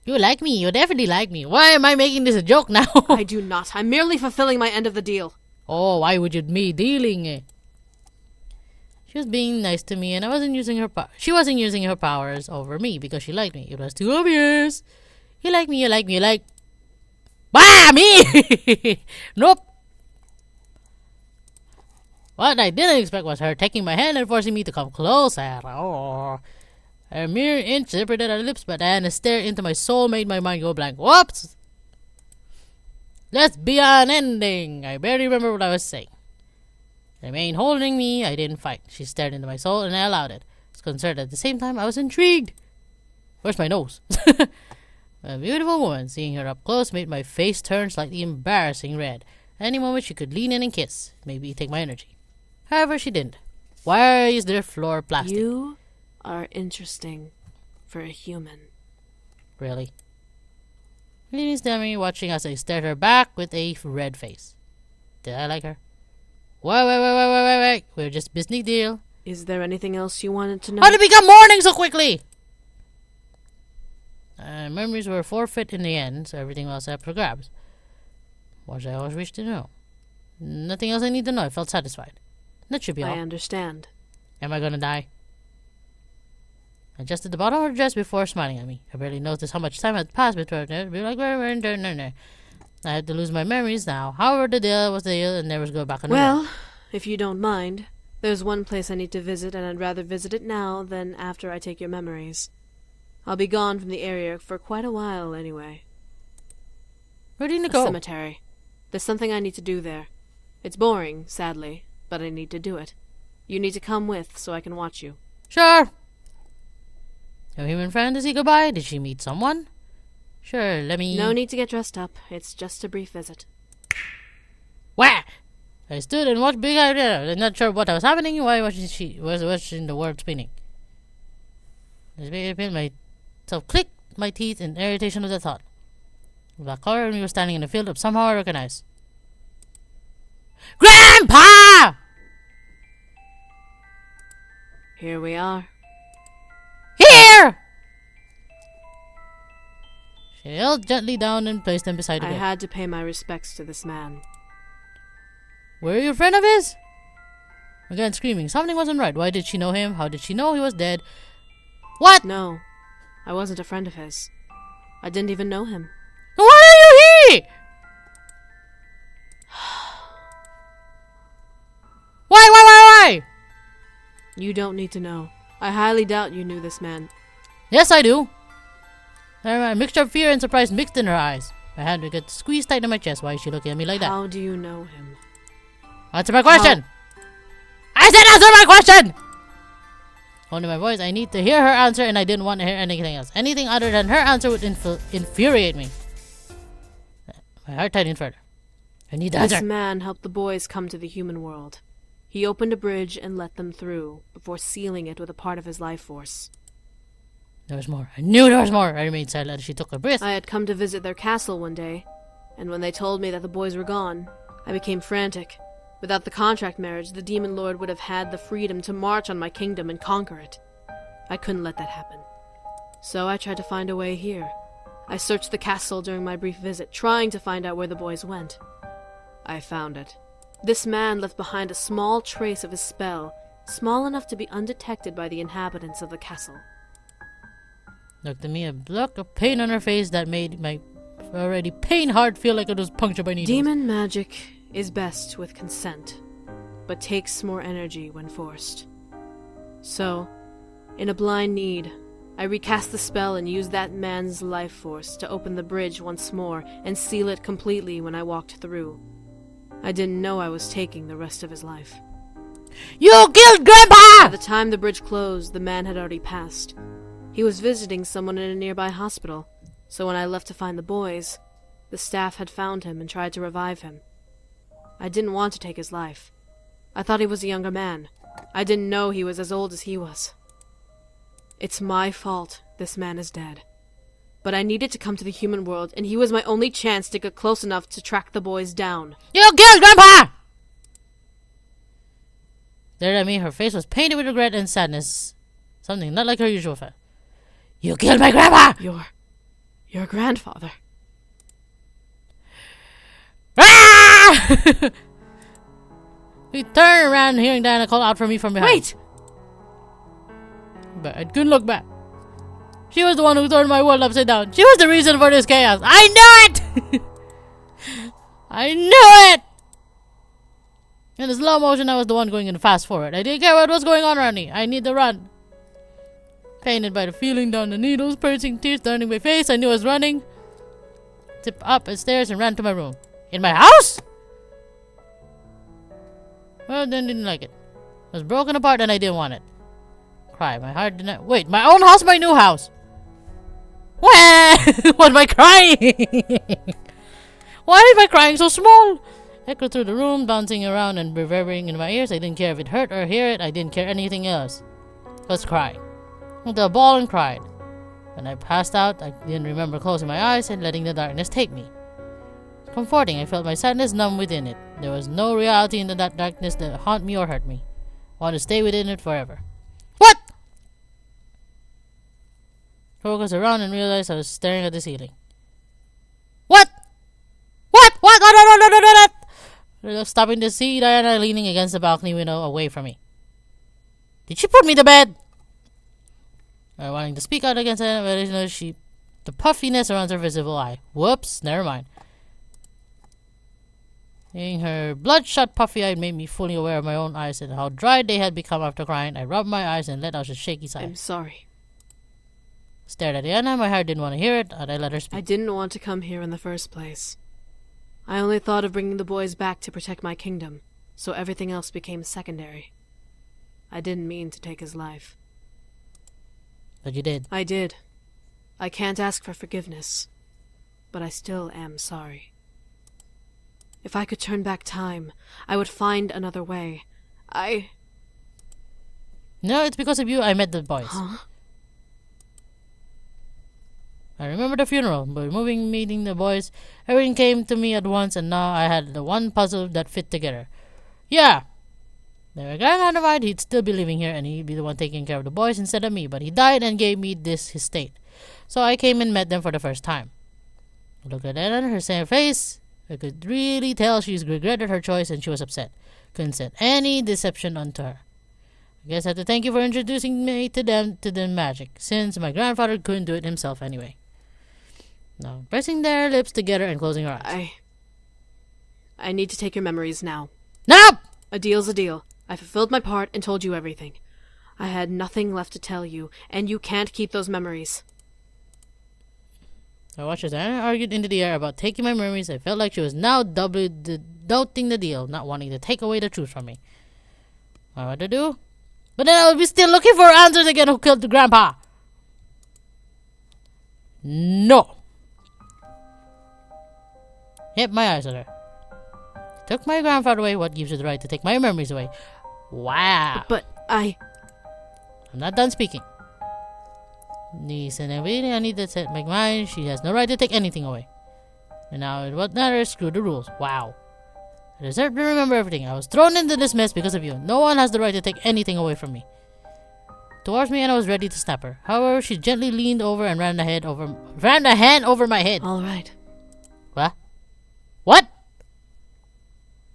You like me. You definitely like me. Why am I making this a joke now? I do not. I'm merely fulfilling my end of the deal. Oh, why would you be dealing? She was being nice to me, and I wasn't using her she wasn't using her powers over me because she liked me. It was too obvious. You like me, you like me, you like... Bah! Me! Nope. What I didn't expect was her taking my hand and forcing me to come closer. Oh. A mere inch separated our lips, but Diana's stare into my soul made my mind go blank. Whoops! Let's be an ending. I barely remember what I was saying. Remain holding me. I didn't fight. She stared into my soul, and I allowed it. I was concerned at the same time. I was intrigued. Where's my nose? A beautiful woman. Seeing her up close made my face turn slightly embarrassing red. At any moment she could lean in and kiss. Maybe take my energy. However, she didn't. Why is their floor plastic? You are interesting for a human. Really? Leaning staring at me, watching as I stared her back with a red face. Did I like her? Wait. We're just business deal. Is there anything else you wanted to know? How did it become morning so quickly? Memories were forfeit in the end, so everything else up for grabs. What I always wished to know. Nothing else I need to know. I felt satisfied. That should be all. I understand. Am I gonna die? adjusted the bottom of her dress before smiling at me. I barely noticed how much time had passed between her. Be like, I had to lose my memories now. However, the deal was the deal and never go back on the road. Well, if you don't mind, there's one place I need to visit, and I'd rather visit it now than after I take your memories. I'll be gone from the area for quite a while anyway. Where do you need to A go? cemetery. There's something I need to do there. It's boring, sadly, but I need to do it. You need to come with so I can watch you. Sure. Your human friend, is he goodbye? Did she meet someone? Sure, let me... No need to get dressed up. It's just a brief visit. Where? I stood and watched Big Idea. I'm not sure what was happening. Why was she watching the world spinning? This big feel myself click my teeth in irritation of the thought. The black color and we were standing in a field of somehow I recognized. Grandpa! Here we are. Here! She knelt gently down and placed them beside the I bed. had to pay my respects to this man. Were you a friend of his? Again screaming. Something wasn't right. Why did she know him? How did she know he was dead? What? No, I wasn't a friend of his. I didn't even know him. Why are you here? Why? You don't need to know. I highly doubt you knew this man. Yes, I do. A mixture of fear and surprise mixed in her eyes. My hand would get squeezed tight in my chest. Why is she looking at me like that? How do you know him? Answer my question! I said answer my question! Only my voice. I need to hear her answer and I didn't want to hear anything else. Anything other than her answer would infuriate me. My heart tightened further. I need the This answer. man helped the boys come to the human world. He opened a bridge and let them through, before sealing it with a part of his life force. There was more. I knew there was more. I remained silent as she took a breath. I had come to visit their castle one day, and when they told me that the boys were gone, I became frantic. Without the contract marriage, the demon lord would have had the freedom to march on my kingdom and conquer it. I couldn't let that happen. So I tried to find a way here. I searched the castle during my brief visit, trying to find out where the boys went. I found it. This man left behind a small trace of his spell, small enough to be undetected by the inhabitants of the castle. Looked at me, a look of pain on her face that made my already pain heart feel like it was punctured by needles. Demon magic is best with consent, but takes more energy when forced. So, in a blind need, I recast the spell and used that man's life force to open the bridge once more and seal it completely when I walked through. I didn't know I was taking the rest of his life. You killed Grandpa! By the time the bridge closed, the man had already passed. He was visiting someone in a nearby hospital, so when I left to find the boys, the staff had found him and tried to revive him. I didn't want to take his life. I thought he was a younger man. I didn't know he was as old as he was. It's my fault this man is dead. But I needed to come to the human world, and he was my only chance to get close enough to track the boys down. You killed Grandpa! There at me, her face was painted with regret and sadness. Something not like her usual face. You killed my grandpa! Your grandfather. Ah! We turned around, hearing Diana call out for me from behind. Wait! But I couldn't look back. She was the one who turned my world upside down. She was the reason for this chaos. I knew it! I knew it! In the slow motion, I was the one going in fast forward. I didn't care what was going on around me. I need to run. Pained by the feeling down the needles, piercing tears turning my face, I knew I was running. Tipped up the stairs and ran to my room. In my house? Well, then didn't like it. It was broken apart and I didn't want it. Cry. My heart did not. Wait, my own house, my new house. What am I crying? Why is my crying so small? Echoed through the room, bouncing around and reverberating in my ears. I didn't care if it hurt or hear it. I didn't care anything else. I was crying. With a ball and cried. When I passed out, I didn't remember closing my eyes and letting the darkness take me. Comforting, I felt my sadness numb within it. There was no reality in that darkness that haunt me or hurt me. I wanted to stay within it forever. What? Focused around and realized I was staring at the ceiling. What? Stopping to see Diana leaning against the balcony window away from me. Did she put me to bed? Wanting to speak out against it, but the puffiness around her visible eye. Whoops, never mind. Seeing her bloodshot, puffy eye made me fully aware of my own eyes and how dry they had become after crying. I rubbed my eyes and let out a shaky sigh. I'm sorry. Stared at Diana, my heart didn't want to hear it, and I let her speak. I didn't want to come here in the first place. I only thought of bringing the boys back to protect my kingdom, so everything else became secondary. I didn't mean to take his life. But you did. I did. I can't ask for forgiveness, but I still am sorry. If I could turn back time, I would find another way. No, it's because of you I met the boys. Huh? I remember the funeral, but meeting the boys, everything came to me at once, and now I had the one puzzle that fit together. Yeah, the grandfather died, he'd still be living here, and he'd be the one taking care of the boys instead of me, but he died and gave me his estate. So I came and met them for the first time. Look at Ellen, her same face. I could really tell she regretted her choice and she was upset. Couldn't set any deception onto her. I guess I have to thank you for introducing me to the magic, since my grandfather couldn't do it himself anyway. Now, pressing their lips together and closing her eyes. I need to take your memories now. Nope! A deal's a deal. I fulfilled my part and told you everything. I had nothing left to tell you, and you can't keep those memories. I watched as Anna argued into the air about taking my memories. I felt like she was now doubly doubting the deal, not wanting to take away the truth from me. What to do? But then I would be still looking for answers again who killed the grandpa. No. Yep, my eyes are there. Took my grandfather away. What gives you the right to take my memories away? Wow. But I'm not done speaking. Niece and everything I need to set my mind. She has no right to take anything away. And now what matters? Screw the rules. Wow. I deserve to remember everything. I was thrown into this mess because of you. No one has the right to take anything away from me. Towards me, and I was ready to snap her. However, she gently leaned over and ran a hand over my head. All right. What?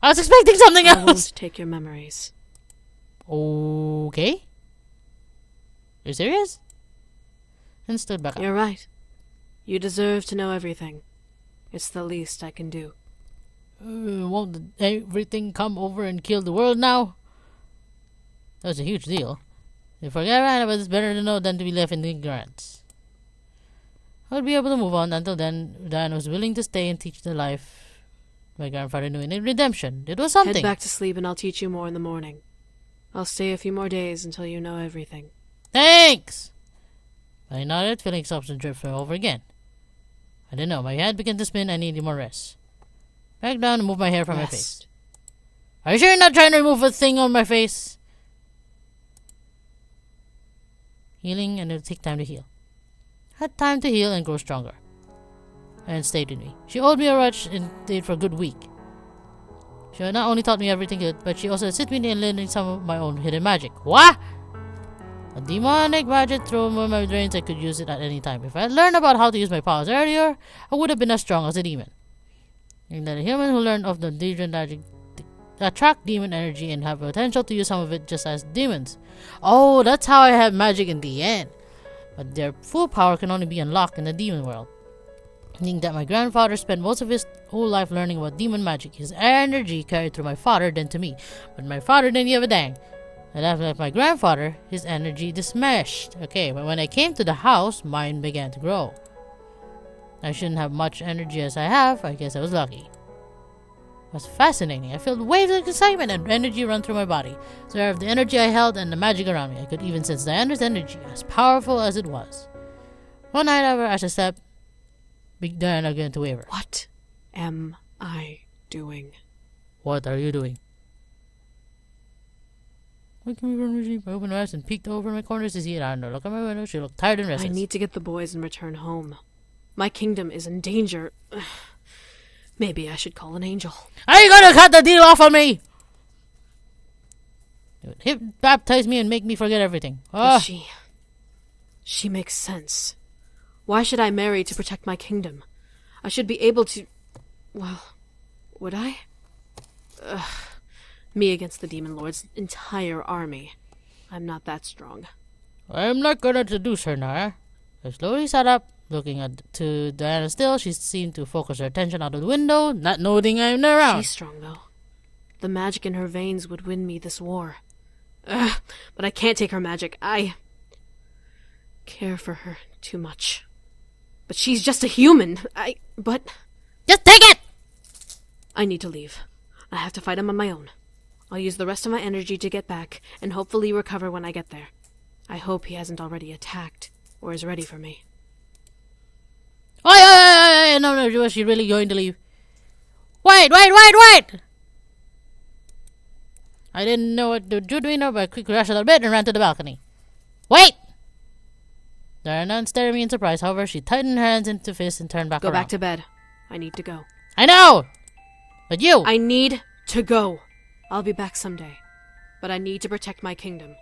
I was expecting something else. I won't take your memories. Okay. You serious? And stood back up. You're right. You deserve to know everything. It's the least I can do. Won't everything come over and kill the world now? That was a huge deal. If I forget right, but it's better to know than to be left in ignorance. I would be able to move on. Until then, Diana was willing to stay and teach the life my grandfather knew in redemption. It was something. Head back to sleep and I'll teach you more in the morning. I'll stay a few more days until you know everything. Thanks! I nodded, feeling exhaustion drift over again. I didn't know. My head began to spin. I needed more rest. Back down and move my hair from my face. Are you sure you're not trying to remove a thing on my face? Healing, and it'll take time to heal. Had time to heal and grow stronger. And stayed with me. She owed me a rush and stayed for a good week. She had not only taught me everything good, but she also assisted me in learning some of my own hidden magic. What? A demonic magic thrown on my brains. I could use it at any time. If I had learned about how to use my powers earlier, I would have been as strong as a demon. And that a human who learned of the demon magic attract demon energy and have potential to use some of it just as demons. Oh, that's how I have magic in the end. But their full power can only be unlocked in the demon world. Meaning that my grandfather spent most of his whole life learning about demon magic. His energy carried through my father, then to me. But my father didn't give a dang. And after my grandfather, his energy dismashed. Okay, but when I came to the house, mine began to grow. I shouldn't have much energy as I have. I guess I was lucky. It was fascinating. I felt waves of excitement and energy run through my body. So of the energy I held and the magic around me. I could even sense Diana's energy, as powerful as it was. One night, however, as I slept, Big Diana began to waver. What am I doing? What are you doing? Look at me from the I opened my eyes and peeked over my corners to see it. I don't know. Look at my window. She looked tired and restless. I need to get the boys and return home. My kingdom is in danger. Maybe I should call an angel. Are you gonna cut the deal off on me? It would hypnotize me and make me forget everything. But she makes sense. Why should I marry to protect my kingdom? I should be able to... Well, would I? Me against the Demon Lord's entire army. I'm not that strong. I'm not gonna seduce her now. I slowly sat up, looking to Diana still. She seemed to focus her attention out of the window, not noting I'm around. She's strong, though. The magic in her veins would win me this war. Ugh, but I can't take her magic. I care for her too much. But she's just a human. Just take it! I need to leave. I have to fight him on my own. I'll use the rest of my energy to get back, and hopefully recover when I get there. I hope he hasn't already attacked, or is ready for me. Oh, no, was she really going to leave? Wait! I didn't know what to do, but I quickly rushed a little bit and ran to the balcony. Wait! Diana stared at me in surprise. However, she tightened her hands into fists and turned back around. Go back to bed. I need to go. I know! But you! I need to go. I'll be back someday. But I need to protect my kingdom.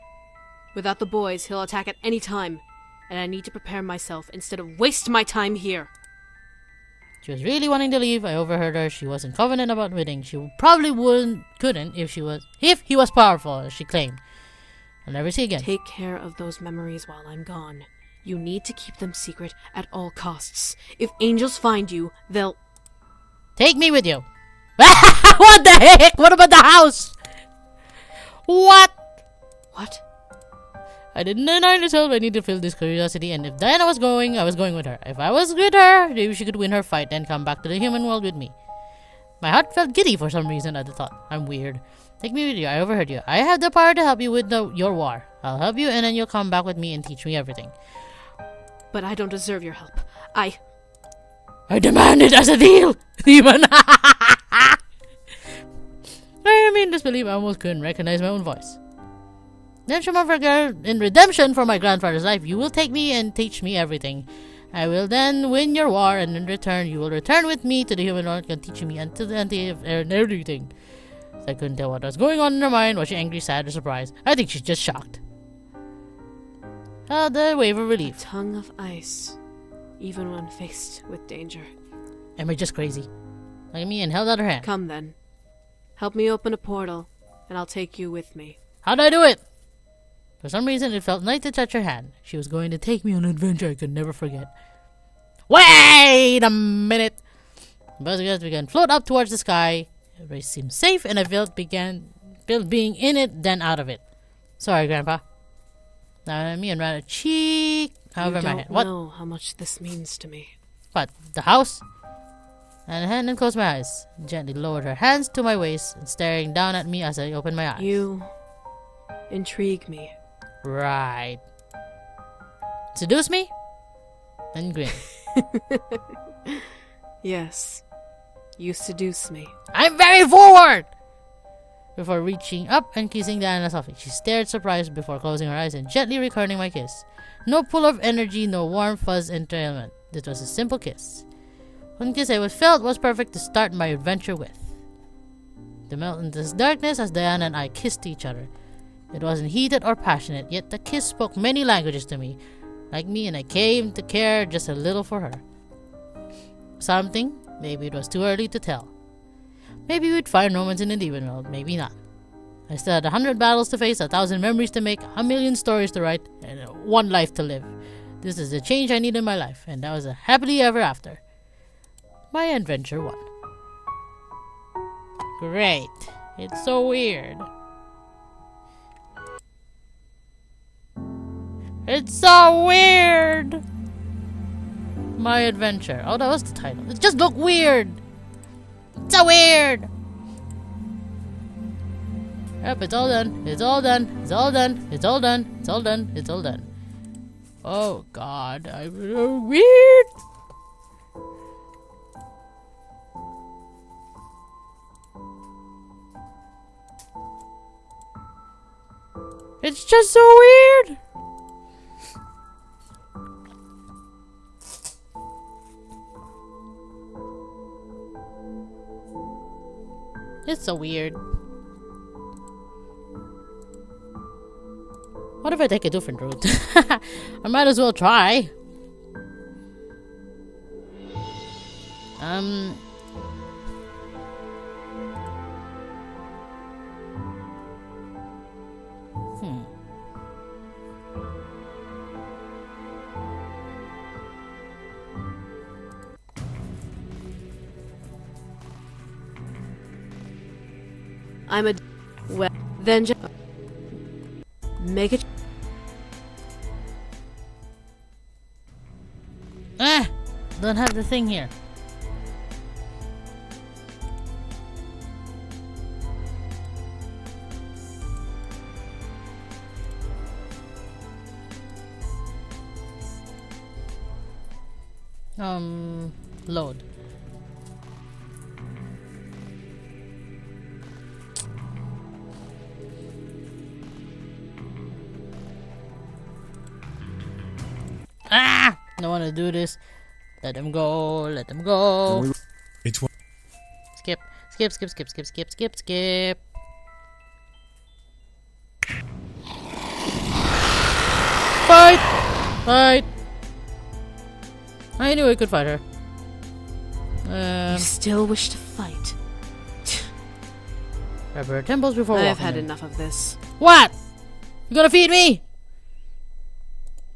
Without the boys, he'll attack at any time. And I need to prepare myself instead of waste my time here. She was really wanting to leave. I overheard her. She wasn't confident about winning. She probably couldn't if he was powerful, as she claimed. I'll never see again. Take care of those memories while I'm gone. You need to keep them secret at all costs. If angels find you, they'll... Take me with you. What the heck? What about the house? What? I didn't deny myself. I need to feel this curiosity, and if Diana was going, I was going with her. If I was with her, maybe she could win her fight and come back to the human world with me. My heart felt giddy for some reason at the thought. I'm weird. Take me with you. I overheard you. I have the power to help you with your war. I'll help you, and then you'll come back with me and teach me everything. But I don't deserve your help. I demand it as a deal, demon. I mean, disbelief. I almost couldn't recognize my own voice. Then in redemption for my grandfather's life, you will take me and teach me everything. I will then win your war, and in return, you will return with me to the human world and teach me until the end of everything. So I couldn't tell what was going on in her mind. Was she angry, sad, or surprised? I think she's just shocked. The wave of relief. A tongue of ice, even when faced with danger. Am I just crazy? Look at me and held out her hand. Come then. Help me open a portal, and I'll take you with me. How do I do it? For some reason, it felt nice to touch her hand. She was going to take me on an adventure I could never forget. Wait a minute! The buzzards began to float up towards the sky. Everybody seemed safe, and I felt being in it, then out of it. Sorry, Grandpa. Now me and ran a cheek over my head. You don't know how much this means to me. What? The house? And then closed my eyes. Gently lowered her hands to my waist and staring down at me as I opened my eyes. You intrigue me. Right. Seduce me? Then grin. Yes. You seduce me. I'm very forward! Before reaching up and kissing Diana softly, she stared surprised before closing her eyes and gently returning my kiss. No pull of energy, no warm fuzz entrailment. This was a simple kiss. One kiss I felt was perfect to start my adventure with. To melt into this darkness as Diana and I kissed each other. It wasn't heated or passionate, yet the kiss spoke many languages to me, like me, and I came to care just a little for her. Something, maybe it was too early to tell. Maybe we'd find romance in the demon world, maybe not. I still had 100 battles to face, 1,000 memories to make, 1,000,000 stories to write, and 1 life to live. This is the change I need in my life, and that was a happily ever after. My adventure 1. Great. It's so weird. It's so weird! My adventure. Oh, that was the title. It just looked weird! It's so weird! Yep, it's all done. It's all done. It's all done. It's all done. It's all done. It's all done. Oh god, I'm so weird! It's just so weird! It's so weird. What if I take a different route? I might as well try. I'm a... Well, then just... Make it... Ah! Don't have the thing here. Load. Ah! Don't want to do this. Let them go. Let them go. It was Skip. Skip. Skip. Skip. Skip. Skip. Skip. Skip. Fight! Fight! I knew I could fight her. You still wish to fight? Grab her temples before I've walking had in. enough of this. What? You gonna feed me?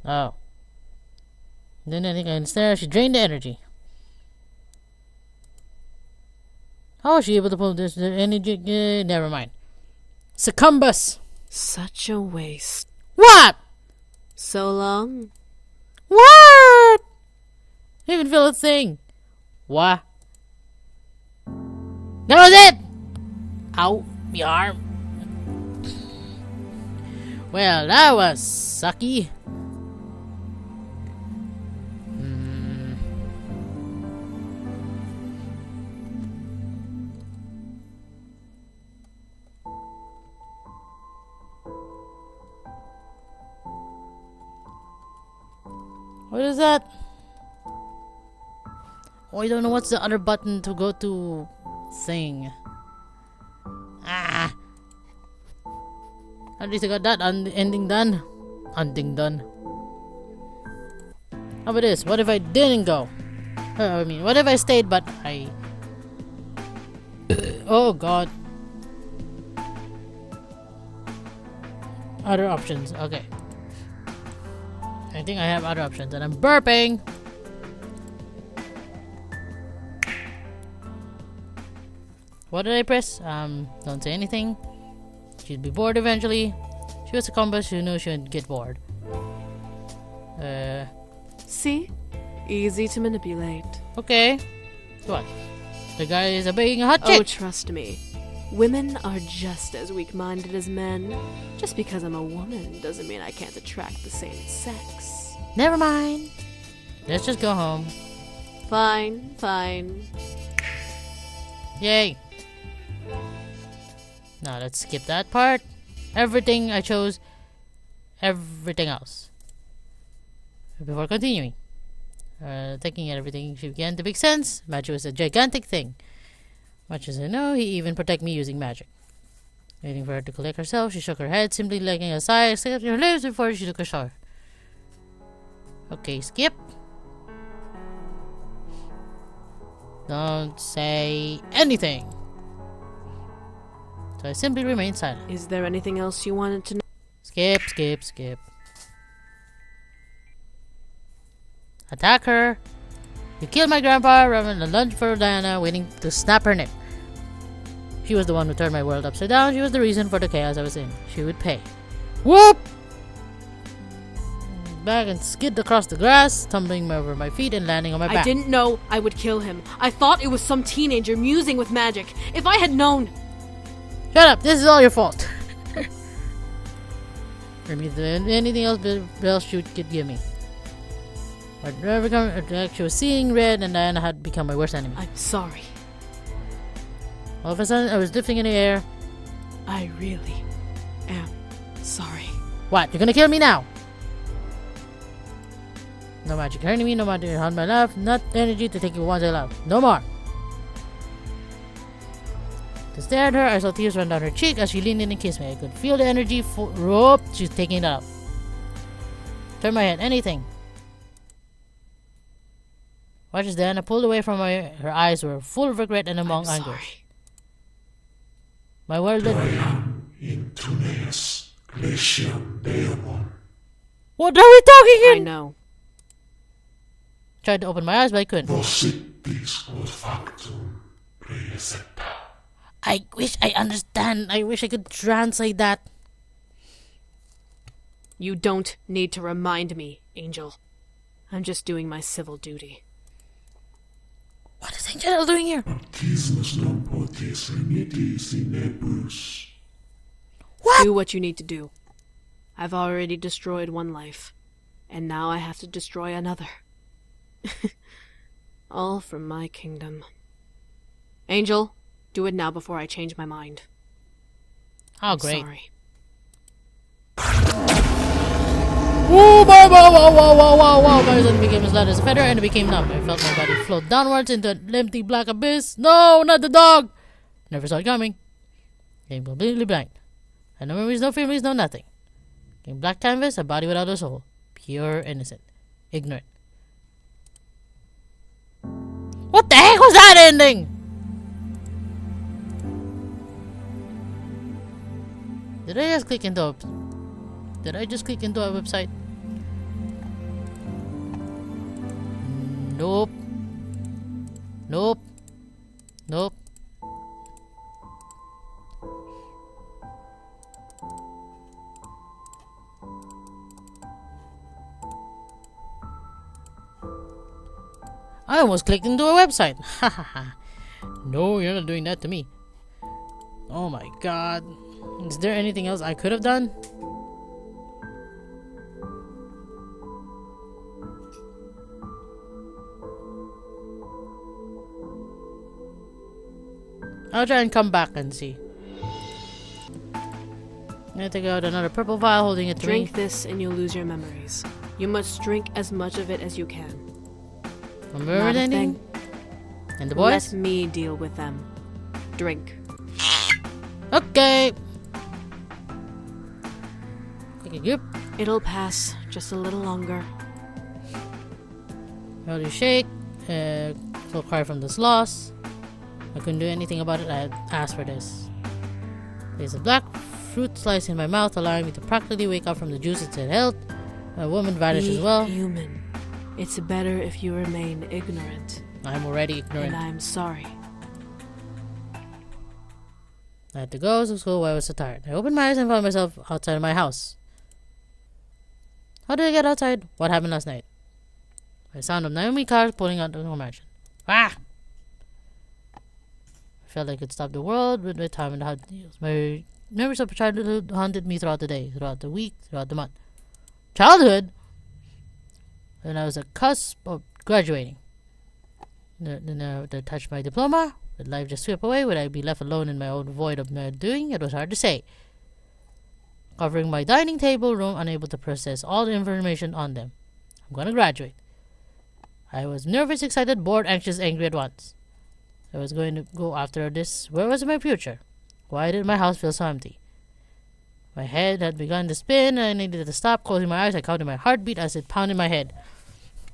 Oh. Then I think instead she drained the energy. How was she able to pull this energy? Never mind. Succumbus. Such a waste. What? So long. What? I didn't even feel a thing. What? That was it! Ow, my arm. Well, that was sucky. What is that? Oh, I don't know what's the other button to go to thing. Ah! At least I got that ending done. Ending done. How about this? What if I didn't go? I mean, what if I stayed but I... Oh god. Other options. Okay. I think I have other options and I'm burping. What did I press? Don't say anything. She'd be bored eventually. She was a combo, she knew she would get bored. See? Easy to manipulate. Okay. What? The guy is obeying a hot Oh, chick. trust me. Women are just as weak-minded as men. Just because I'm a woman doesn't mean I can't attract the same sex. Never mind. Let's just go home. Fine, fine. Yay. Now let's skip that part. Everything I chose. Everything else. Before continuing. Thinking at everything, she began to make sense. Magic was a gigantic thing. Much as I know, he even protected me using magic. Waiting for her to collect herself, she shook her head, simply letting a sigh escape her lips before she took a shower. Okay, skip. Don't say anything. So I simply remained silent. Is there anything else you wanted to know? Skip, skip, skip. Attack her. You killed my grandpa rather than lunge for Diana, waiting to snap her neck. She was the one who turned my world upside down. She was the reason for the chaos I was in. She would pay. Whoop! Back and skid across the grass, tumbling over my feet and landing on my back. I didn't know I would kill him. I thought it was some teenager musing with magic. If I had known... Shut up! This is all your fault. Anything else you could give me. She was seeing red and Diana had become my worst enemy. I'm sorry. All of a sudden, I was drifting in the air. I really am sorry. What? You're gonna kill me now? No magic hurting me, no matter how my life, not energy to take you once I love. No more. To stare at her, I saw tears run down her cheek as she leaned in and kissed me. I could feel the energy rope. She's taking it out. Turn my head, anything. Watch as Diana pulled away from her. Her eyes were full of regret and among I'm anguish. sorry. My world lit. What are we talking in? I know. Tried to open my eyes, but I couldn't. I wish I understand. I wish I could translate that. You don't need to remind me, Angel. I'm just doing my civil duty. What is Angel doing here? What? Do what you need to do. I've already destroyed one life, and now I have to destroy another. All from my kingdom. Angel, do it now before I change my mind. Oh, I'm great. sorry. Whoa, wow, wow, wow, wow, wow, wow, wow. My son became as light as a feather and it became numb. I felt my body float downwards into an empty black abyss. No, not the dog! Never saw it coming. Became completely blank. And no memories, no feelings, no nothing. Became black canvas, a body without a soul. Pure, innocent. Ignorant. What the heck was that ending? Did I just click into a website? Nope. Nope. Nope. I almost clicked into a website. No, you're not doing that to me. Oh my god. Is there anything else I could have done? I'll try and come back and see. I'm gonna take out another purple vial, holding it to Drink me. this and you'll lose your memories. You must drink as much of it as you can. Remember Not a anything? thing. And the boys? Let me deal with them. Drink. Okay. Take a grip. It'll pass just a little longer. Slowly shake. Slow cry from this loss. I couldn't do anything about it. I had asked for this. There's a black fruit slice in my mouth, allowing me to practically wake up from the juice it had held. My woman vanished Be as well. human. It's better if you remain ignorant. I'm already ignorant. And I'm sorry. I had to go to school while I was so tired. I opened my eyes and found myself outside of my house. How did I get outside? What happened last night? The sound of Naomi cars pulling out of the mansion. Ah! I felt I could stop the world with my time in the hot deals. My memories of childhood haunted me throughout the day, throughout the week, throughout the month. Childhood? When I was at the cusp of graduating. Then I touched my diploma. Would life just sweep away? Would I be left alone in my own void of my doing? It was hard to say. Covering my dining table room, unable to process all the information on them. I'm gonna graduate. I was nervous, excited, bored, anxious, angry at once. I was going to go after this. Where was my future? Why did my house feel so empty? My head had begun to spin, and I needed to stop. Closing my eyes, I counted my heartbeat as it pounded my head.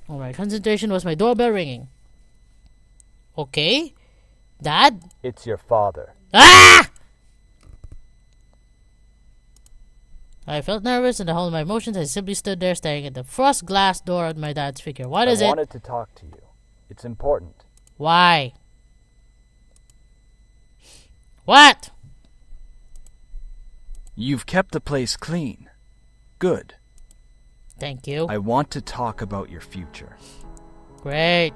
All my concentration was my doorbell ringing. Okay? Dad? It's your father. Ah! I felt nervous and the whole of my emotions. I simply stood there staring at the frost glass door of my dad's figure. What is it? I wanted to talk to you. It's important. Why? What? You've kept the place clean. Good. Thank you. I want to talk about your future. Great.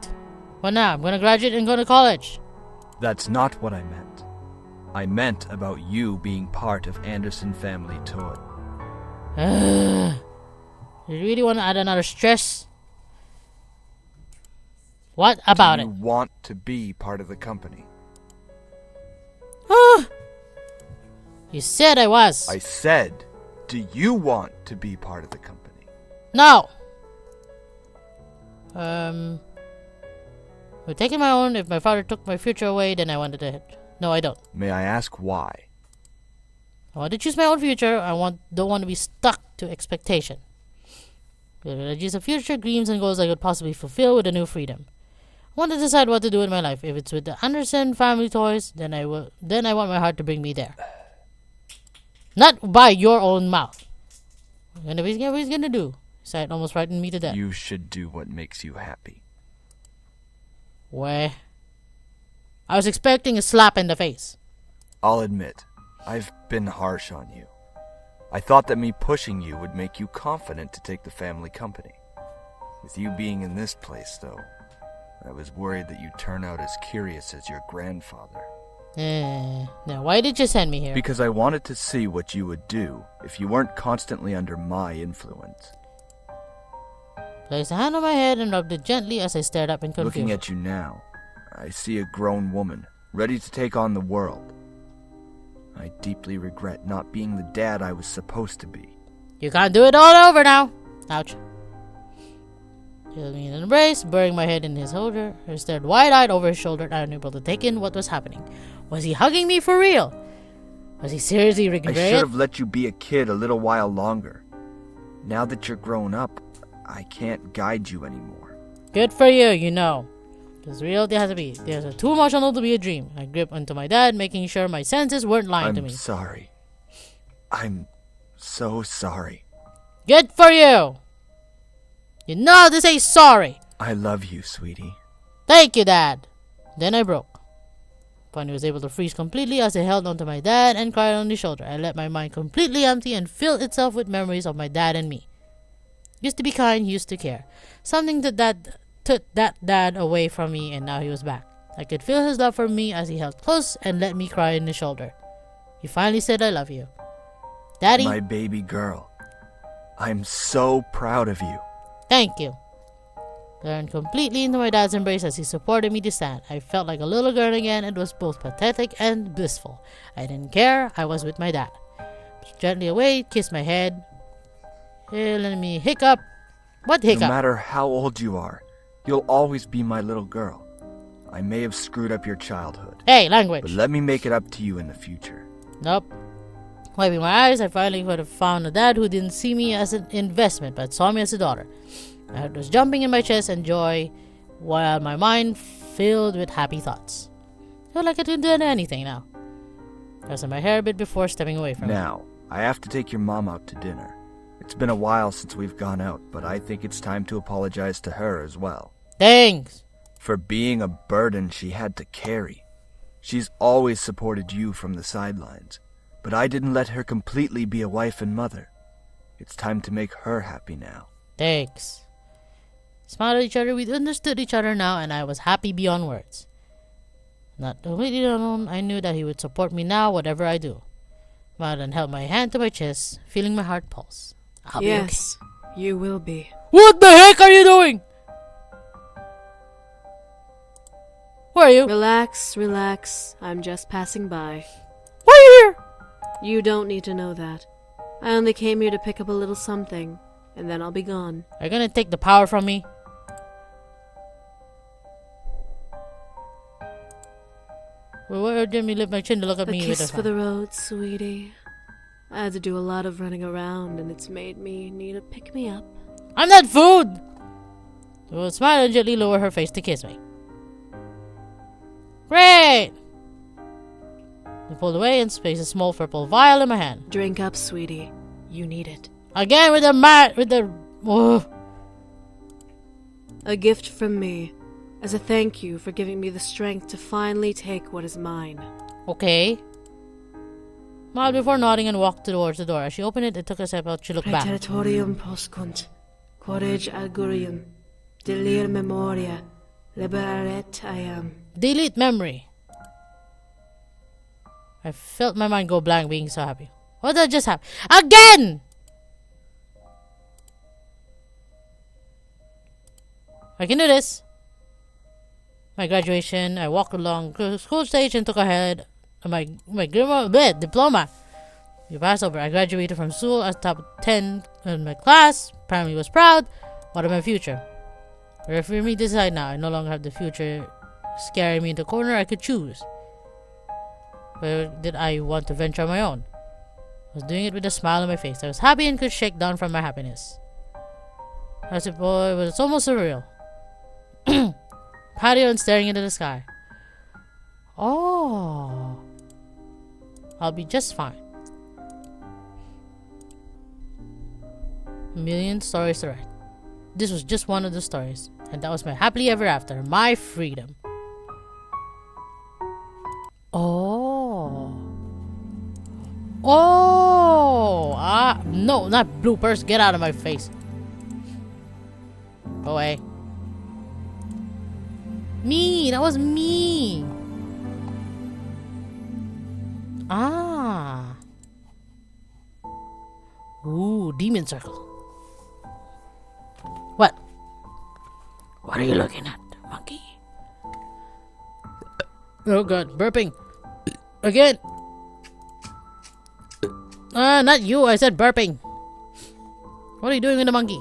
What now? I'm gonna graduate and go to college. That's not what I meant. I meant about you being part of Anderson family tour. You really want to add another stress? What about Do it? you want to be part of the company? You said I was. I said, do you want to be part of the company? No. We're taking my own. If my father took my future away, then I wanted to. No, I don't. May I ask why? I want to choose my own future. Don't want to be stuck to expectation. I choose a future, dreams, and goals I could possibly fulfill with a new freedom. I want to decide what to do with my life. If it's with the Anderson family toys, then I will. Then I want my heart to bring me there. Not by your own mouth. What he's gonna do? It almost frightened me to death. You should do what makes you happy. Where? I was expecting a slap in the face. I'll admit, I've been harsh on you. I thought that me pushing you would make you confident to take the family company. With you being in this place, though, I was worried that you'd turn out as curious as your grandfather. Now why did you send me here? Because I wanted to see what you would do if you weren't constantly under my influence. Placed a hand on my head and rubbed it gently as I stared up in confusion. Looking at you now, I see a grown woman, ready to take on the world. I deeply regret not being the dad I was supposed to be. You can't do it all over now. Ouch. He held me in an embrace, burying my head in his shoulder. I stared wide-eyed over his shoulder, unable to take in what was happening. Was he hugging me for real? Was he seriously I regretting should have let you be a kid a little while longer. Now that you're grown up, I can't guide you anymore. Good for you, you know. Because reality has to be. There's too emotional to be a dream. I gripped onto my dad, making sure my senses weren't lying to me. I'm sorry. I'm so sorry. Good for you! You know how to say sorry! I love you, sweetie. Thank you, Dad! Then I broke. Finally was able to freeze completely as I held onto my dad and cried on his shoulder. I let my mind completely empty and fill itself with memories of my dad and me. Used to be kind, used to care. Something that took that dad away from me, and now he was back. I could feel his love for me as he held close and let me cry on his shoulder. He finally said, I love you. Daddy. My baby girl. I'm so proud of you. Thank you. I turned completely into my dad's embrace as he supported me to stand. I felt like a little girl again. It was both pathetic and blissful. I didn't care. I was with my dad. Gently away, kissed my head. Let me hiccup. What hiccup? No matter how old you are, you'll always be my little girl. I may have screwed up your childhood. Hey, language. But let me make it up to you in the future. Nope. Wiping my eyes, I finally could have found a dad who didn't see me as an investment, but saw me as a daughter. My heart was jumping in my chest in joy, while my mind filled with happy thoughts. I feel like I could do anything now. Pressing my hair a bit before stepping away from Now, I have to take your mom out to dinner. It's been a while since we've gone out, but I think it's time to apologize to her as well. Thanks! For being a burden she had to carry. She's always supported you from the sidelines, but I didn't let her completely be a wife and mother. It's time to make her happy now. Thanks. Smiled at each other, we understood each other now, and I was happy beyond words. Not completely alone, I knew that he would support me now, whatever I do. Smiled and held my hand to my chest, feeling my heart pulse. I'll be okay. You will be. What the heck are you doing? Where are you? Relax, relax. I'm just passing by. Why are you here? You don't need to know that. I only came here to pick up a little something, and then I'll be gone. Are you gonna take the power from me? Where did me lift my chin to look at A me with kiss a for the road, sweetie. I had to do a lot of running around, and it's made me need a pick-me-up. I'm not food! She would smile and gently lower her face to kiss me. Great! I pulled away and placed a small purple vial in my hand. Drink up, sweetie. You need it. Again with the A gift from me, as a thank you for giving me the strength to finally take what is mine. Okay. Smiled before nodding and walked towards the door. As she opened it and took a step out, she looked back. Praetorium poscunt, corage augurium, delir memoria, liberaret I am. Delete memory. I felt my mind go blank being so happy. What did just happen? Again! I can do this. My graduation, I walked along the school stage and took ahead my diploma. You passed over. I graduated from school as top 10 in my class. Family was proud. What of my future? Where for me to decide now. I no longer have the future scaring me in the corner. I could choose. Where did I want to venture on my own? I was doing it with a smile on my face. I was happy and could shake down from my happiness. I was a boy, but it's almost surreal. Patio and staring into the sky. Oh. I'll be just fine. A million stories to write. This was just one of the stories. And that was my happily ever after. My freedom. Oh. No, not bloopers. Get out of my face. Go away. Me. That was me. Ah. Ooh, demon circle. What? What are you looking at, monkey? Oh god, burping. Again. Not you. I said burping. What are you doing with the monkey?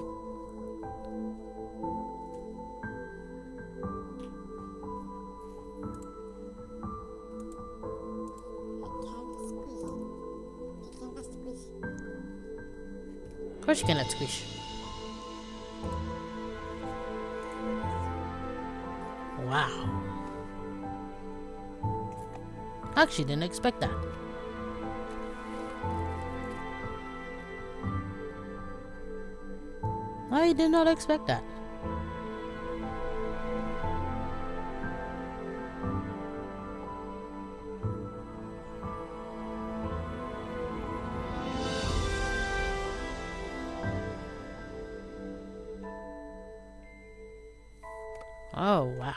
Of course you cannot squish. Wow. Actually didn't expect that. I did not expect that. Oh, wow.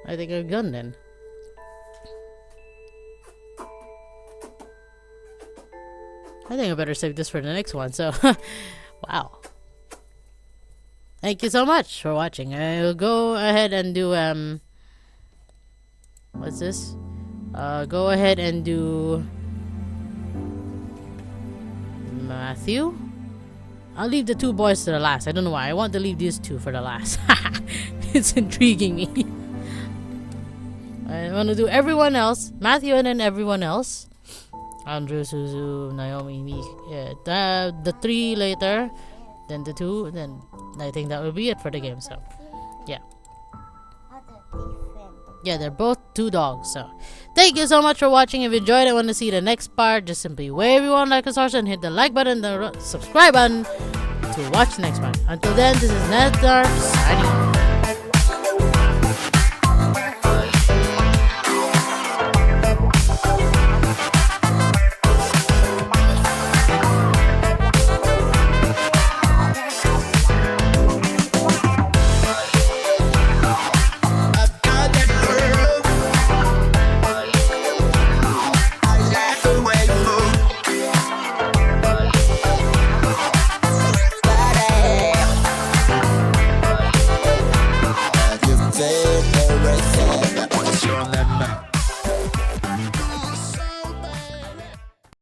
I think I'm done then. I think I better save this for the next one, so wow. Thank you so much for watching. I'll go ahead and do what's this? Go ahead and do Matthew. I'll leave the two boys to the last. I don't know why. I want to leave these two for the last. It's intriguing me. I want to do everyone else. Matthew and then everyone else. Andrew, Suzu, Naomi, me. Yeah, the three later. Then the two. Then I think that will be it for the game. So, yeah. Yeah, they're both two dogs. So, thank you so much for watching. If you enjoyed it, want to see the next part, just simply wave you on like a sorcerer and hit the like button, the subscribe button to watch the next one. Until then, this is Natnarf signing off. Say,